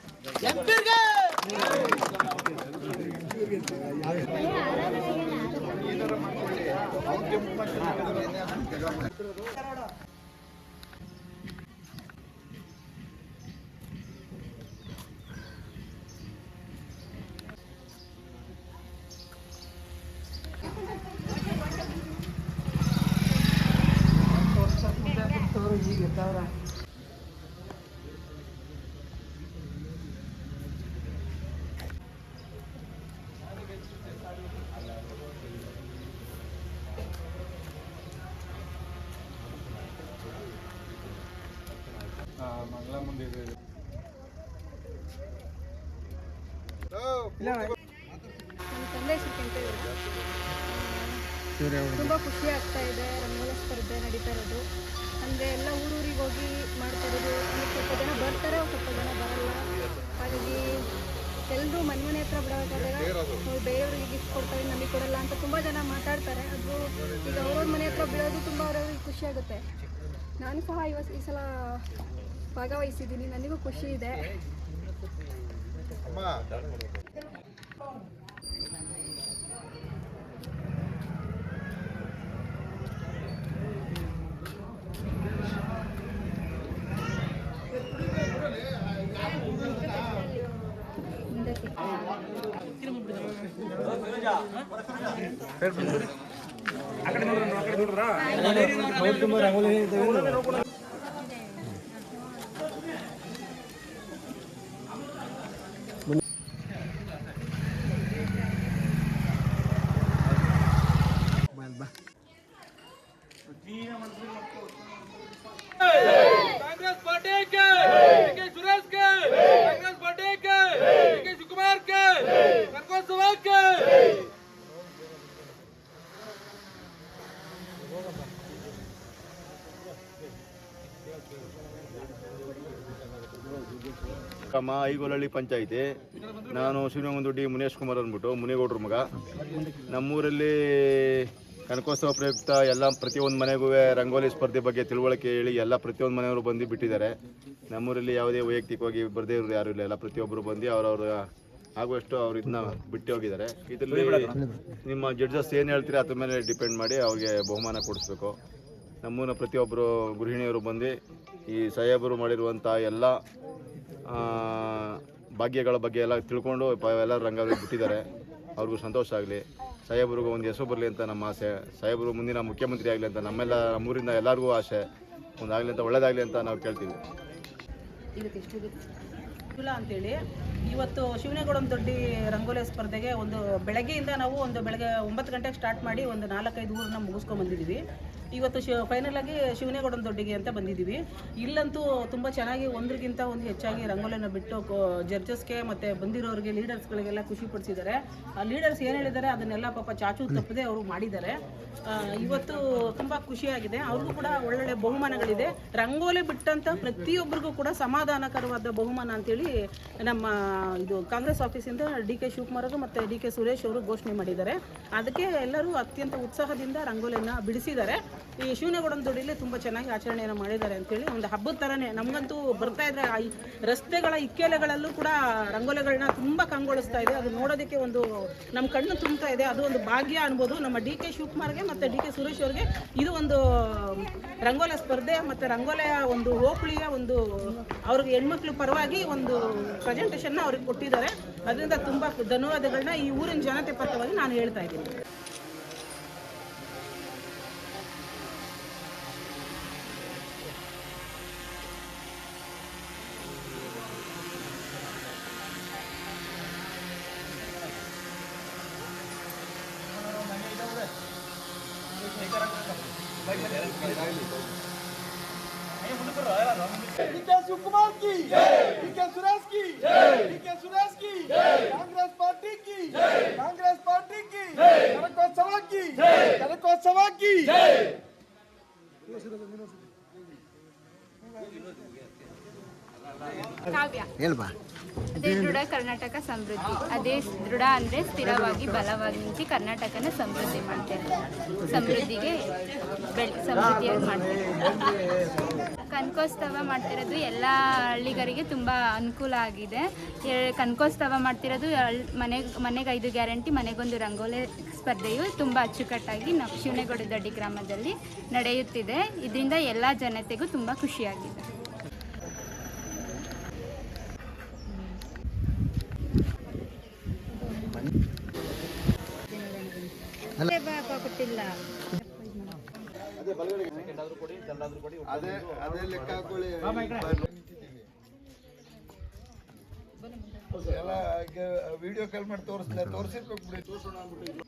ನನ್ನ ತಂದೆ ತುಂಬ ಖುಷಿ ಆಗ್ತಾ ಇದೆ. ರಂಗೋಲಿ ಸ್ಪರ್ಧೆ ನಡೀತಾ ಇರೋದು ಅಂದರೆ ಎಲ್ಲ ಊರೂರಿಗೆ ಹೋಗಿ ಮಾಡ್ತಾ ಇರೋದು. ಸ್ವಲ್ಪ ಜನ ಬರ್ತಾರೆ, ಸ್ವಲ್ಪ ಜನ ಬರಲ್ಲ. ಹಾಗಾಗಿ ಎಲ್ಲರೂ ಮನೆ ಹತ್ರ ಬಿಡೋದಾದಾಗ ಬೇರೆಯವ್ರಿಗೆ ಗಿಫ್ಟ್ ಕೊಡ್ತಾರೆ, ನಮಗೆ ಕೊಡಲ್ಲ ಅಂತ ತುಂಬ ಜನ ಮಾತಾಡ್ತಾರೆ. ಅದು ಈಗ ಅವ್ರವ್ರ ಮನೆ ಹತ್ರ ಬಿಡೋದು ತುಂಬ ಅವ್ರವ್ರಿಗೆ ಖುಷಿ ಆಗುತ್ತೆ. ನಾನು ಸಹ ಈ ಸಲ ಭಾಗವಹಿಸಿದ್ದೀನಿ, ನನಗೂ ಖುಷಿ ಇದೆ. ಕಾಂಗ್ರೆಸ್ ಪಾರ್ಟಿ ಗ್ರಾಮ ಐಗೊಲ್ಲಹಳ್ಳಿ ಪಂಚಾಯಿತಿ. ನಾನು ಶಿವನಗೊಂದುಡ್ಡಿ ಮುನೇಶ್ ಕುಮಾರ್ ಅಂದ್ಬಿಟ್ಟು ಮುನೇಗೌಡ್ರ ಮಗ. ನಮ್ಮೂರಲ್ಲಿ ಕನಕೋತ್ಸವ ಪ್ರಯುಕ್ತ ಎಲ್ಲ ಪ್ರತಿಯೊಂದು ಮನೆಗೂ ರಂಗೋಲಿ ಸ್ಪರ್ಧೆ ಬಗ್ಗೆ ತಿಳುವಳಿಕೆ ಹೇಳಿ ಎಲ್ಲ ಪ್ರತಿಯೊಂದು ಮನೆಯವರು ಬಂದು ಬಿಟ್ಟಿದ್ದಾರೆ. ನಮ್ಮೂರಲ್ಲಿ ಯಾವುದೇ ವೈಯಕ್ತಿಕವಾಗಿ ಬರದೇ ಇರೋರು ಯಾರೂ ಇಲ್ಲ, ಎಲ್ಲ ಪ್ರತಿಯೊಬ್ಬರು ಬಂದು ಅವರವ್ರ ಆಗುವಷ್ಟು ಅವ್ರು ಇದನ್ನ ಬಿಟ್ಟು ಹೋಗಿದ್ದಾರೆ. ಇದರಲ್ಲಿ ನಿಮ್ಮ ಜಡ್ಜಸ್ ಏನು ಹೇಳ್ತೀರಿ ಅದ್ರ ಮೇಲೆ ಡಿಪೆಂಡ್ ಮಾಡಿ ಅವ್ರಿಗೆ ಬಹುಮಾನ ಕೊಡಿಸ್ಬೇಕು. ನಮ್ಮೂರಿನ ಪ್ರತಿಯೊಬ್ಬರು ಗೃಹಿಣಿಯರು ಬಂದು ಈ ಸಾಹೇಬರು ಮಾಡಿರುವಂಥ ಎಲ್ಲ ಭಾಗ್ಯಗಳ ಬಗ್ಗೆ ಎಲ್ಲ ತಿಳ್ಕೊಂಡು ಎಲ್ಲರೂ ರಂಗೋಲಿ ಬಿಟ್ಟಿದ್ದಾರೆ. ಅವ್ರಿಗೂ ಸಂತೋಷ ಆಗಲಿ, ಸಾಹೇಬರಿಗೂ ಒಂದು ಹೆಸರು ಬರಲಿ ಅಂತ ನಮ್ಮ ಆಸೆ. ಸಾಹೇಬರು ಮುಂದಿನ ಮುಖ್ಯಮಂತ್ರಿ ಆಗಲಿ ಅಂತ ನಮ್ಮೂರಿಂದ ಎಲ್ಲರಿಗೂ ಆಸೆ, ಒಂದಾಗಲಿ ಅಂತ ಒಳ್ಳೇದಾಗಲಿ ಅಂತ ನಾವು ಕೇಳ್ತೀವಿ. ಅಂತೇಳಿ ಇವತ್ತು ಶಿವನಗೌಡನ ದೊಡ್ಡಿ ರಂಗೋಲಿ ಸ್ಪರ್ಧೆಗೆ ಒಂದು ಬೆಳಗ್ಗೆಯಿಂದ ನಾವು ಬೆಳಗ್ಗೆ 9 ಗಂಟೆಗೆ ಸ್ಟಾರ್ಟ್ ಮಾಡಿ ಒಂದು 4-5 ಊರನ್ನ ಮುಗಿಸ್ಕೊಂಡು ಬಂದಿದ್ದೀವಿ. ಇವತ್ತು ಫೈನಲ್ ಆಗಿ ಶಿವನಗೌಡನ ದೊಡ್ಡಿಗೆ ಅಂತ ಬಂದಿದ್ದೀವಿ. ಇಲ್ಲಂತೂ ತುಂಬ ಚೆನ್ನಾಗಿ ಒಂದರಿಗಿಂತ ಒಂದು ಹೆಚ್ಚಾಗಿ ರಂಗೋಲಿನ ಬಿಟ್ಟು ಜಡ್ಜಸ್ಗೆ ಮತ್ತು ಬಂದಿರೋರಿಗೆ ಲೀಡರ್ಸ್ಗಳಿಗೆಲ್ಲ ಖುಷಿ ಪಡಿಸಿದ್ದಾರೆ. ಆ ಲೀಡರ್ಸ್ ಏನು ಹೇಳಿದ್ದಾರೆ ಅದನ್ನೆಲ್ಲ ಪಾಪ ಚಾಚು ತಪ್ಪದೆ ಅವರು ಮಾಡಿದ್ದಾರೆ. ಇವತ್ತು ತುಂಬ ಖುಷಿಯಾಗಿದೆ. ಅವ್ರಿಗೂ ಕೂಡ ಒಳ್ಳೊಳ್ಳೆ ಬಹುಮಾನಗಳಿದೆ. ರಂಗೋಲಿ ಬಿಟ್ಟಂಥ ಪ್ರತಿಯೊಬ್ಬರಿಗೂ ಕೂಡ ಸಮಾಧಾನಕರವಾದ ಬಹುಮಾನ ಅಂತೇಳಿ ನಮ್ಮ ಇದು ಕಾಂಗ್ರೆಸ್ ಆಫೀಸಿಂದ DK ಶಿವಕುಮಾರ್ ಅವರು ಮತ್ತು DK ಸುರೇಶ್ ಅವರು ಘೋಷಣೆ ಮಾಡಿದ್ದಾರೆ. ಅದಕ್ಕೆ ಎಲ್ಲರೂ ಅತ್ಯಂತ ಉತ್ಸಾಹದಿಂದ ರಂಗೋಲಿಯನ್ನು ಬಿಡಿಸಿದ್ದಾರೆ. ಈ ಶಿವನಗೌಡನ ದೊಡ್ಡಿಲಿ ತುಂಬ ಚೆನ್ನಾಗಿ ಆಚರಣೆಯನ್ನು ಮಾಡಿದ್ದಾರೆ ಅಂತೇಳಿ ಒಂದು ಹಬ್ಬದ ಥರನೇ ನಮಗಂತೂ ಬರ್ತಾ ಇದ್ರೆ ರಸ್ತೆಗಳ ಇಕ್ಕೆಲೆಗಳಲ್ಲೂ ಕೂಡ ರಂಗೋಲಿಗಳನ್ನ ತುಂಬ ಕಂಗೊಳಿಸ್ತಾ ಇದೆ. ಅದು ನೋಡೋದಕ್ಕೆ ಒಂದು ನಮ್ಮ ಕಣ್ಣು ತುಂಬ್ತಾ ಇದೆ. ಅದು ಒಂದು ಭಾಗ್ಯ ಅನ್ಬೋದು. ನಮ್ಮ DK ಶಿವಕುಮಾರ್ಗೆ ಮತ್ತು DK ಸುರೇಶ್ ಅವ್ರಿಗೆ ಇದು ಒಂದು ರಂಗೋಲಿ ಸ್ಪರ್ಧೆ ಮತ್ತು ರಂಗೋಲಿಯ ಒಂದು ಹೋಬಳಿಯ ಒಂದು ಅವ್ರಿಗೆ ಹೆಣ್ಮಕ್ಳು ಪರವಾಗಿ ಒಂದು ಪ್ರೆಸೆಂಟೇಷನ್ನ ಅವ್ರಿಗೆ ಕೊಟ್ಟಿದ್ದಾರೆ. ಅದರಿಂದ ತುಂಬ ಧನ್ಯವಾದಗಳನ್ನ ಈ ಊರಿನ ಜನತೆ ಪರವಾಗಿ ನಾನು ಹೇಳ್ತಾ ಇದ್ದೀನಿ. DK शिवकुमार की, DK सुरेश की, DK सुरेश की, कांग्रेस पार्टी की, कांग्रेस पार्टी की, कनकोत्सव की, कनकोत्सव की. ಕಾವ್ಯ ಹೇಳ್ಬಾ. ಅದೇ ದೃಢ ಕರ್ನಾಟಕ ಸಮೃದ್ಧಿ. ಅದೇ ದೃಢ ಅಂದರೆ ಸ್ಥಿರವಾಗಿ ಬಲವಾಗಿ ನಿಂತು ಕರ್ನಾಟಕನ ಸಮೃದ್ಧಿ ಮಾಡ್ತೇವೆ. ಸಮೃದ್ಧಿಗೆ ಸಮೃದ್ಧಿಯಾಗಿ ಮಾಡ್ತೇವೆ. ಕನಕೋತ್ಸವ ಮಾಡ್ತಿರೋದು ಎಲ್ಲ ಹಳ್ಳಿಗರಿಗೆ ತುಂಬ ಅನುಕೂಲ ಆಗಿದೆ. ಕನಕೋತ್ಸವ ಮಾಡ್ತಿರೋದು ಮನೆಗೆ 5 ಗ್ಯಾರಂಟಿ ಮನೆಗೊಂದು ರಂಗೋಲಿ ಸ್ಪರ್ಧೆಯು ತುಂಬ ಅಚ್ಚುಕಟ್ಟಾಗಿ ನಮ್ಮ ಶಿವನಗೌಡ ದೊಡ್ಡಿ ಗ್ರಾಮದಲ್ಲಿ ನಡೆಯುತ್ತಿದೆ. ಇದರಿಂದ ಎಲ್ಲ ಜನತೆಗೂ ತುಂಬ ಖುಷಿಯಾಗಿದೆ. ಕೊಟ್ಟಿಲ್ಲ ಅದೇ ಲೆಕ್ಕ ಹಾಕೊಳ್ಳಿ. ಎಲ್ಲ ವಿಡಿಯೋ ಕಾಲ್ ಮಾಡಿ ತೋರಿಸಿರ್ಬೇಕು ಬಿಡಿ. ತೋರಿಸೋಣ ಅಂದ್ಬಿಟ್ಟು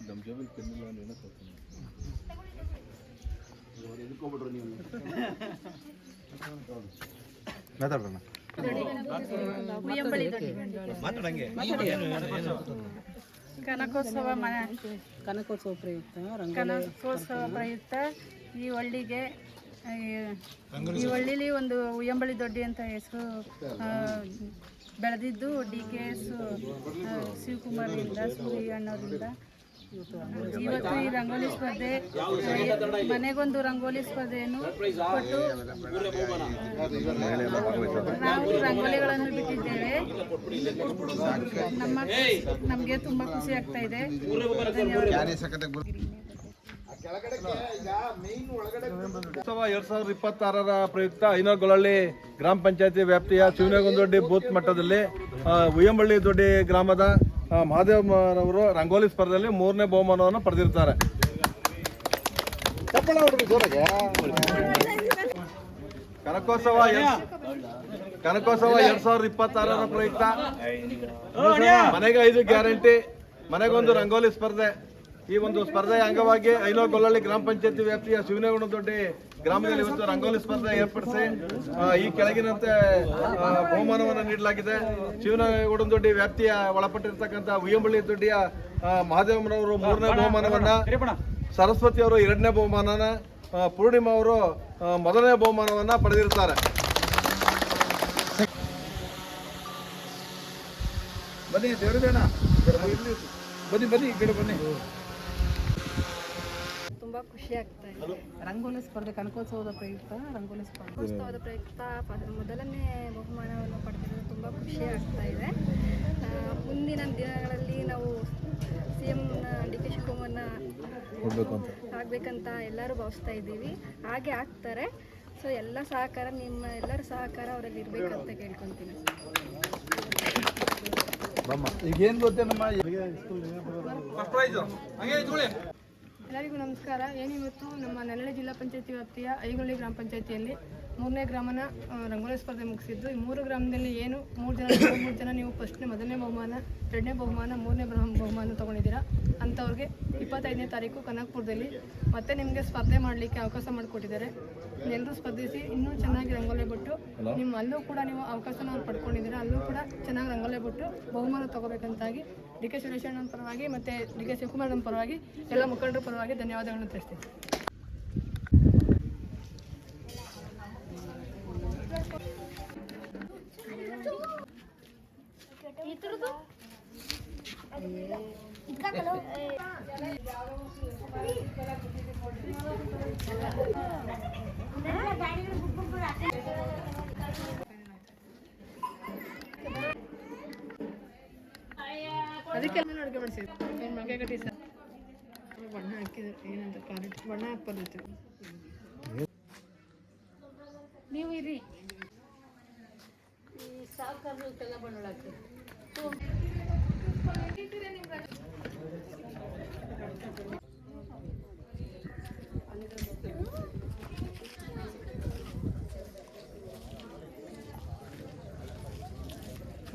ನಮ್ಮ ಜೇಬಲ್ಲಿ ಪೆನ್ನಿಲ್ಲ ಅಂದ್ರೆ ಎದ್ಕೋಬಿಟ್ರು ನೀವು ಮಾತಾಡೋಣ. ಕನಕೋತ್ಸವ ಪ್ರಯುಕ್ತ ಈ ಹಳ್ಳಿಗೆ ಈ ಹಳ್ಳಿಲಿ ಒಂದು ಉಯ್ಯಂಬಳಿ ದೊಡ್ಡಿ ಅಂತ ಹೆಸರು ಬೆಳೆದಿದ್ದು DK ಶಿವಕುಮಾರಿಂದ ಸೂರಿ ಅಣ್ಣವರಿಂದ ಇವತ್ತು ಈ ರಂಗೋಲಿ ಸ್ಪರ್ಧೆ ಮನೆಗೊಂದು ರಂಗೋಲಿ ಸ್ಪರ್ಧೆಯನ್ನು ಕೊಟ್ಟು ನಾವು ರಂಗೋಲಿಗಳನ್ನು ಬಿಟ್ಟಿದ್ದೇವೆ. ನಮಗೆ ತುಂಬಾ ಖುಷಿ ಆಗ್ತಾ ಇದೆ. ಉತ್ಸವ 2026ರ ಪ್ರಯುಕ್ತ ಐನೂರುಗೊಲ್ಲಹಳ್ಳಿ ಗ್ರಾಮ ಪಂಚಾಯತಿ ವ್ಯಾಪ್ತಿಯ ಶಿವನಗೊಂದೊಡ್ಡಿ ಬೂತ್ ಮಟ್ಟದಲ್ಲಿ ಉಯ್ಯಂಬಳ್ಳಿ ದೊಡ್ಡಿ ಗ್ರಾಮದ ಮಹಾದೇವರವರು ರಂಗೋಲಿ ಸ್ಪರ್ಧೆಯಲ್ಲಿ 3ನೇ ಬಹುಮಾನವನ್ನು ಪಡೆದಿರ್ತಾರೆ. ಕನಕೋತ್ಸವ 2026ರ ಪ್ರಯುಕ್ತ ಮನೆಗೆ 5 ಗ್ಯಾರಂಟಿ ಮನೆಗೊಂದು ರಂಗೋಲಿ ಸ್ಪರ್ಧೆ. ಈ ಒಂದು ಸ್ಪರ್ಧೆಯ ಅಂಗವಾಗಿ ಐನೂರುಗೊಲ್ಲಹಳ್ಳಿ ಗ್ರಾಮ ಪಂಚಾಯತಿ ವ್ಯಾಪ್ತಿಯ ಶಿವನಗೊಂದೊಡ್ಡಿ ಗ್ರಾಮದಲ್ಲಿ ಇವತ್ತು ರಂಗೋಲಿ ಸ್ಪರ್ಧೆ ಏರ್ಪಡಿಸಿ ಈ ಕೆಳಗಿನಂತೆ ಬಹುಮಾನವನ್ನು ನೀಡಲಾಗಿದೆ. ಶಿವನಗೊಂದೊಡ್ಡಿ ವ್ಯಾಪ್ತಿಯ ಒಳಪಟ್ಟಿರ್ತಕ್ಕಂಥ ಉಯ್ಯಂಬಳ್ಳಿ ದೊಡ್ಡಿಯ ಮಹಾದೇವರವರು 3ನೇ ಬಹುಮಾನವನ್ನ, ಸರಸ್ವತಿ ಅವರು 2ನೇ ಬಹುಮಾನನ, ಪೂರ್ಣಿಮಾ ಅವರು ಮೊದಲನೇ ಬಹುಮಾನವನ್ನು ಪಡೆದಿರ್ತಾರೆ. ಬನ್ನಿ ದೇವರಣ್ಣ, ಬನ್ನಿ ಈ ಕಡೆ ಬನ್ನಿ. ತುಂಬ ಖುಷಿ ಆಗ್ತಾ ಇದೆ. ರಂಗೋಲಿ ಸ್ಪರ್ಧೆ ಕನಕೋತ್ಸವದ ಪ್ರಯುಕ್ತ ಮೊದಲನೇ ಬಹುಮಾನವನ್ನು ಪಡೆದಿರೋದು ತುಂಬ ಖುಷಿ ಆಗ್ತಾ ಇದೆ. ಮುಂದಿನ ದಿನಗಳಲ್ಲಿ ನಾವು CM DK ಶಿವಕುಮಾರ್ನ ಆಗಬೇಕಂತ ಎಲ್ಲರೂ ಭಾವಿಸ್ತಾ ಇದ್ದೀವಿ. ಹಾಗೆ ಆಗ್ತಾರೆ. ಸೊ ಎಲ್ಲ ಸಹಕಾರ, ನಿಮ್ಮ ಎಲ್ಲರ ಸಹಕಾರ ಅವರಲ್ಲಿ ಇರಬೇಕಂತ ಕೇಳ್ಕೊತೀನಿ. ಈಗೇನು ಗೊತ್ತೇನಮ್ಮ, ಎಲ್ಲರಿಗೂ ನಮಸ್ಕಾರ. ಏನಿವತ್ತು ನಮ್ಮ ನೆಲಳಿ ಜಿಲ್ಲಾ ಪಂಚಾಯತಿ ವ್ಯಾಪ್ತಿಯ ಐಗೊಳ್ಳಿ ಗ್ರಾಮ ಪಂಚಾಯತಿಯಲ್ಲಿ 3ನೇ ಗ್ರಾಮನ ರಂಗೋಲಿ ಸ್ಪರ್ಧೆ ಮುಗಿಸಿದ್ದು. ಈ 3 ಗ್ರಾಮದಲ್ಲಿ ಏನು 3 ಜನ ನೀವು ಮೊದಲನೇ ಬಹುಮಾನ, 2ನೇ ಬಹುಮಾನ, 3ನೇ ಬಹುಮಾನ ತೊಗೊಂಡಿದ್ದೀರಾ. ಅಂಥವ್ರಿಗೆ 25ನೇ ತಾರೀಕು ಕನಕಪುರದಲ್ಲಿ ಮತ್ತೆ ನಿಮಗೆ ಸ್ಪರ್ಧೆ ಮಾಡಲಿಕ್ಕೆ ಅವಕಾಶ ಮಾಡಿಕೊಟ್ಟಿದ್ದಾರೆ. ಎಲ್ಲರೂ ಸ್ಪರ್ಧಿಸಿ ಇನ್ನೂ ಚೆನ್ನಾಗಿ ರಂಗೋಲಿ ಬಿಟ್ಟು ಅಲ್ಲೂ ಕೂಡ ನೀವು ಅವಕಾಶನ ಪಡ್ಕೊಂಡಿದ್ದೀರಾ. ಅಲ್ಲೂ ಕೂಡ ಚೆನ್ನಾಗಿ ರಂಗೋಲಿ ಬಿಟ್ಟು ಬಹುಮಾನ ತೊಗೋಬೇಕಂತಾಗಿ DK ಸುರೇಶ್ ಅಣ್ಣನ ಪರವಾಗಿ ಮತ್ತು DK ಶಿವಕುಮಾರ್ ನಮ್ಮ ಪರವಾಗಿ ಎಲ್ಲ ಮುಖಂಡರ ಪರವಾಗಿ ಧನ್ಯವಾದಗಳನ್ನು ತಿಳಿಸ್ತೀನಿ. ಅದಕ್ಕೆಲ್ಲ ಅಡುಗೆ ಮಾಡಿಸಿದ್ರು. ಏನು ಮೊಳಕೆ ಕಟ್ಟಿ ಸರ್ ಬಣ್ಣ ಹಾಕಿದ್ರು. ಏನಂತ ಬಣ್ಣ ಹಾಕ್ಬಾರ್ದಿತ್ತು. ನೀವು ಇರಿ ಸಾಕಾಗೆಲ್ಲ ಬಣ್ಣ ಹಾಕಿ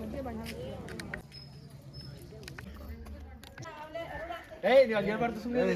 ಮತ್ತೆ ಬಣ್ಣ ಹೇಳ್ಬಾರ್ದು ಸುಮ್ಮನೆ.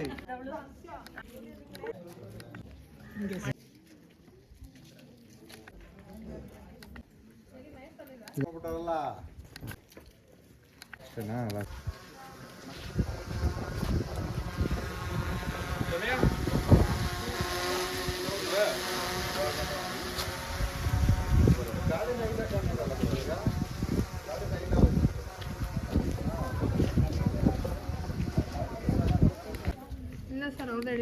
ಇಲ್ಲ ಸರ್ ಹೌದು.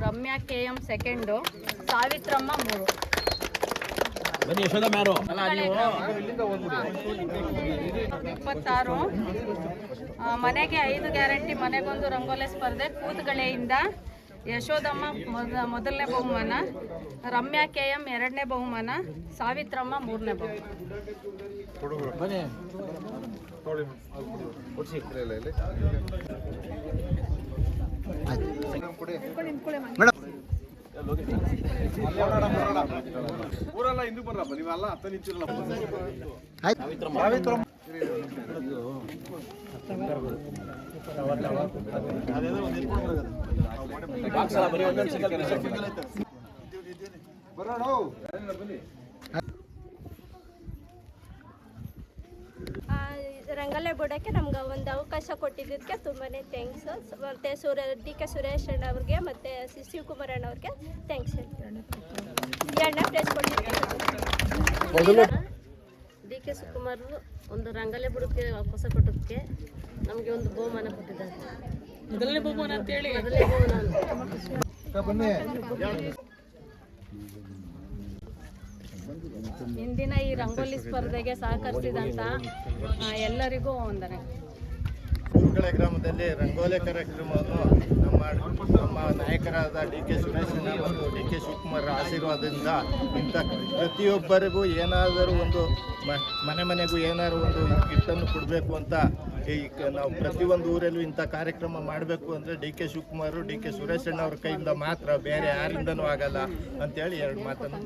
Ramya KM second, Savitramma 3. ಬನ್ನಿ ಯಶೋದಮ್ಮ ಯಾರು? 26 ಮನೆಗೆ 5 ಗ್ಯಾರಂಟಿ ಮನೆಗೊಂದು ರಂಗೋಲಿ ಸ್ಪರ್ಧೆ ಕೂತುಗಳೆಯಿಂದ ಯಶೋದಮ್ಮ ಮೊದಲನೇ ಬಹುಮಾನ, ರಮ್ಯಾ KM 2ನೇ ಬಹುಮಾನ, ಸಾವಿತ್ರಮ್ಮ 3ನೇ ಬಹುಮಾನ. ಊರೆಲ್ಲ ಹಿಂದೂ ಬರ್ರಪ್ಪ, ನೀವೆಲ್ಲ ಹತ್ತ ನಿಂತಿರಲ್ಲ. ರಂಗೋಲಿ ಬಿಡೋಕ್ಕೆ ನಮ್ಗೆ ಒಂದು ಅವಕಾಶ ಕೊಟ್ಟಿದ್ದಕ್ಕೆ ತುಂಬಾ ಥ್ಯಾಂಕ್ಸ್. ಮತ್ತು DK ಸುರೇಶ್ ಅಣ್ಣ ಅವ್ರಿಗೆ ಮತ್ತು ಶಿವಕುಮಾರ್ ಅಣ್ಣ ಅವ್ರಿಗೆ ಥ್ಯಾಂಕ್ಸ್. 2ನೇ ಪ್ಲೇಸ್ ಕೊಟ್ಟಿದ್ದೀವಿ. DK ಶಿವಕುಮಾರ್ ಒಂದು ರಂಗೋಲಿ ಬಿಡೋಕ್ಕೆ ಅವಕಾಶ ಕೊಟ್ಟದಕ್ಕೆ ನಮಗೆ ಒಂದು ಬಹುಮಾನ ಕೊಟ್ಟಿದ್ದಾರೆ. ಮೊದಲನೇ ಬಹುಮಾನ ಅಂತೇಳಿ ಇಂದಿನ ಈ ರಂಗೋಲಿ ಸ್ಪರ್ಧೆಗೆ ಸಹಕರಿಸಿದಂಥ ಎಲ್ಲರಿಗೂ ವಂದನೆ. ಸೂರುಕಳೆ ಗ್ರಾಮದಲ್ಲಿ ರಂಗೋಲಿ ಕಾರ್ಯಕ್ರಮವನ್ನು ನಮ್ಮ ನಾಯಕರಾದ DK ಸುರೇಶ್ ಮತ್ತು DK ಶಿವಕುಮಾರ್ ಆಶೀರ್ವಾದದಿಂದ ಇಂಥ ಪ್ರತಿಯೊಬ್ಬರಿಗೂ ಏನಾದರೂ ಒಂದು ಮನೆಗೂ ಏನಾದರೂ ಒಂದು ಗಿಫ್ಟನ್ನು ಕೊಡಬೇಕು ಅಂತ ನಾವು ಪ್ರತಿಯೊಂದು ಊರಲ್ಲೂ ಇಂಥ ಕಾರ್ಯಕ್ರಮ ಮಾಡಬೇಕು ಅಂದರೆ DK ಶಿವಕುಮಾರ್ DK ಸುರೇಶ್ ಅವ್ರ ಕೈಯಿಂದ ಮಾತ್ರ, ಬೇರೆ ಯಾರಿಂದನೂ ಆಗಲ್ಲ ಅಂತೇಳಿ 2 ಮಾತನ್ನು.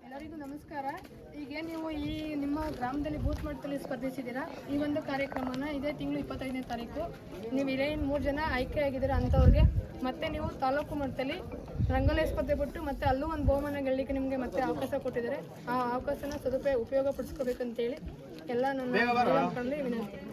ಎಲ್ಲರಿಗೂ ನಮಸ್ಕಾರ. ಈಗ ನೀವು ಈ ನಿಮ್ಮ ಗ್ರಾಮದಲ್ಲಿ ಬೂತ್ ಮಟ್ಟದಲ್ಲಿ ಸ್ಪರ್ಧಿಸಿದ್ದೀರಾ. ಈ ಒಂದು ಕಾರ್ಯಕ್ರಮನ ಇದೇ ತಿಂಗಳು 25ನೇ ತಾರೀಕು ನೀವು ಇಲ್ಲೇನು 3 ಜನ ಆಯ್ಕೆಯಾಗಿದ್ದೀರಾ ಅಂಥವ್ರಿಗೆ ಮತ್ತೆ ನೀವು ತಾಲೂಕು ಮಟ್ಟದಲ್ಲಿ ರಂಗೋಲಿ ಸ್ಪರ್ಧೆ ಬಿಟ್ಟು ಮತ್ತೆ ಅಲ್ಲೂ ಒಂದು ಬಹುಮಾನ ಗೆಲ್ಲಲಿಕ್ಕೆ ನಿಮಗೆ ಮತ್ತೆ ಅವಕಾಶ ಕೊಟ್ಟಿದ್ದಾರೆ. ಆ ಅವಕಾಶನ ಉಪಯೋಗ ಪಡಿಸ್ಕೋಬೇಕಂತೇಳಿ ಎಲ್ಲ ನನ್ನ ವಿನಂತಿ.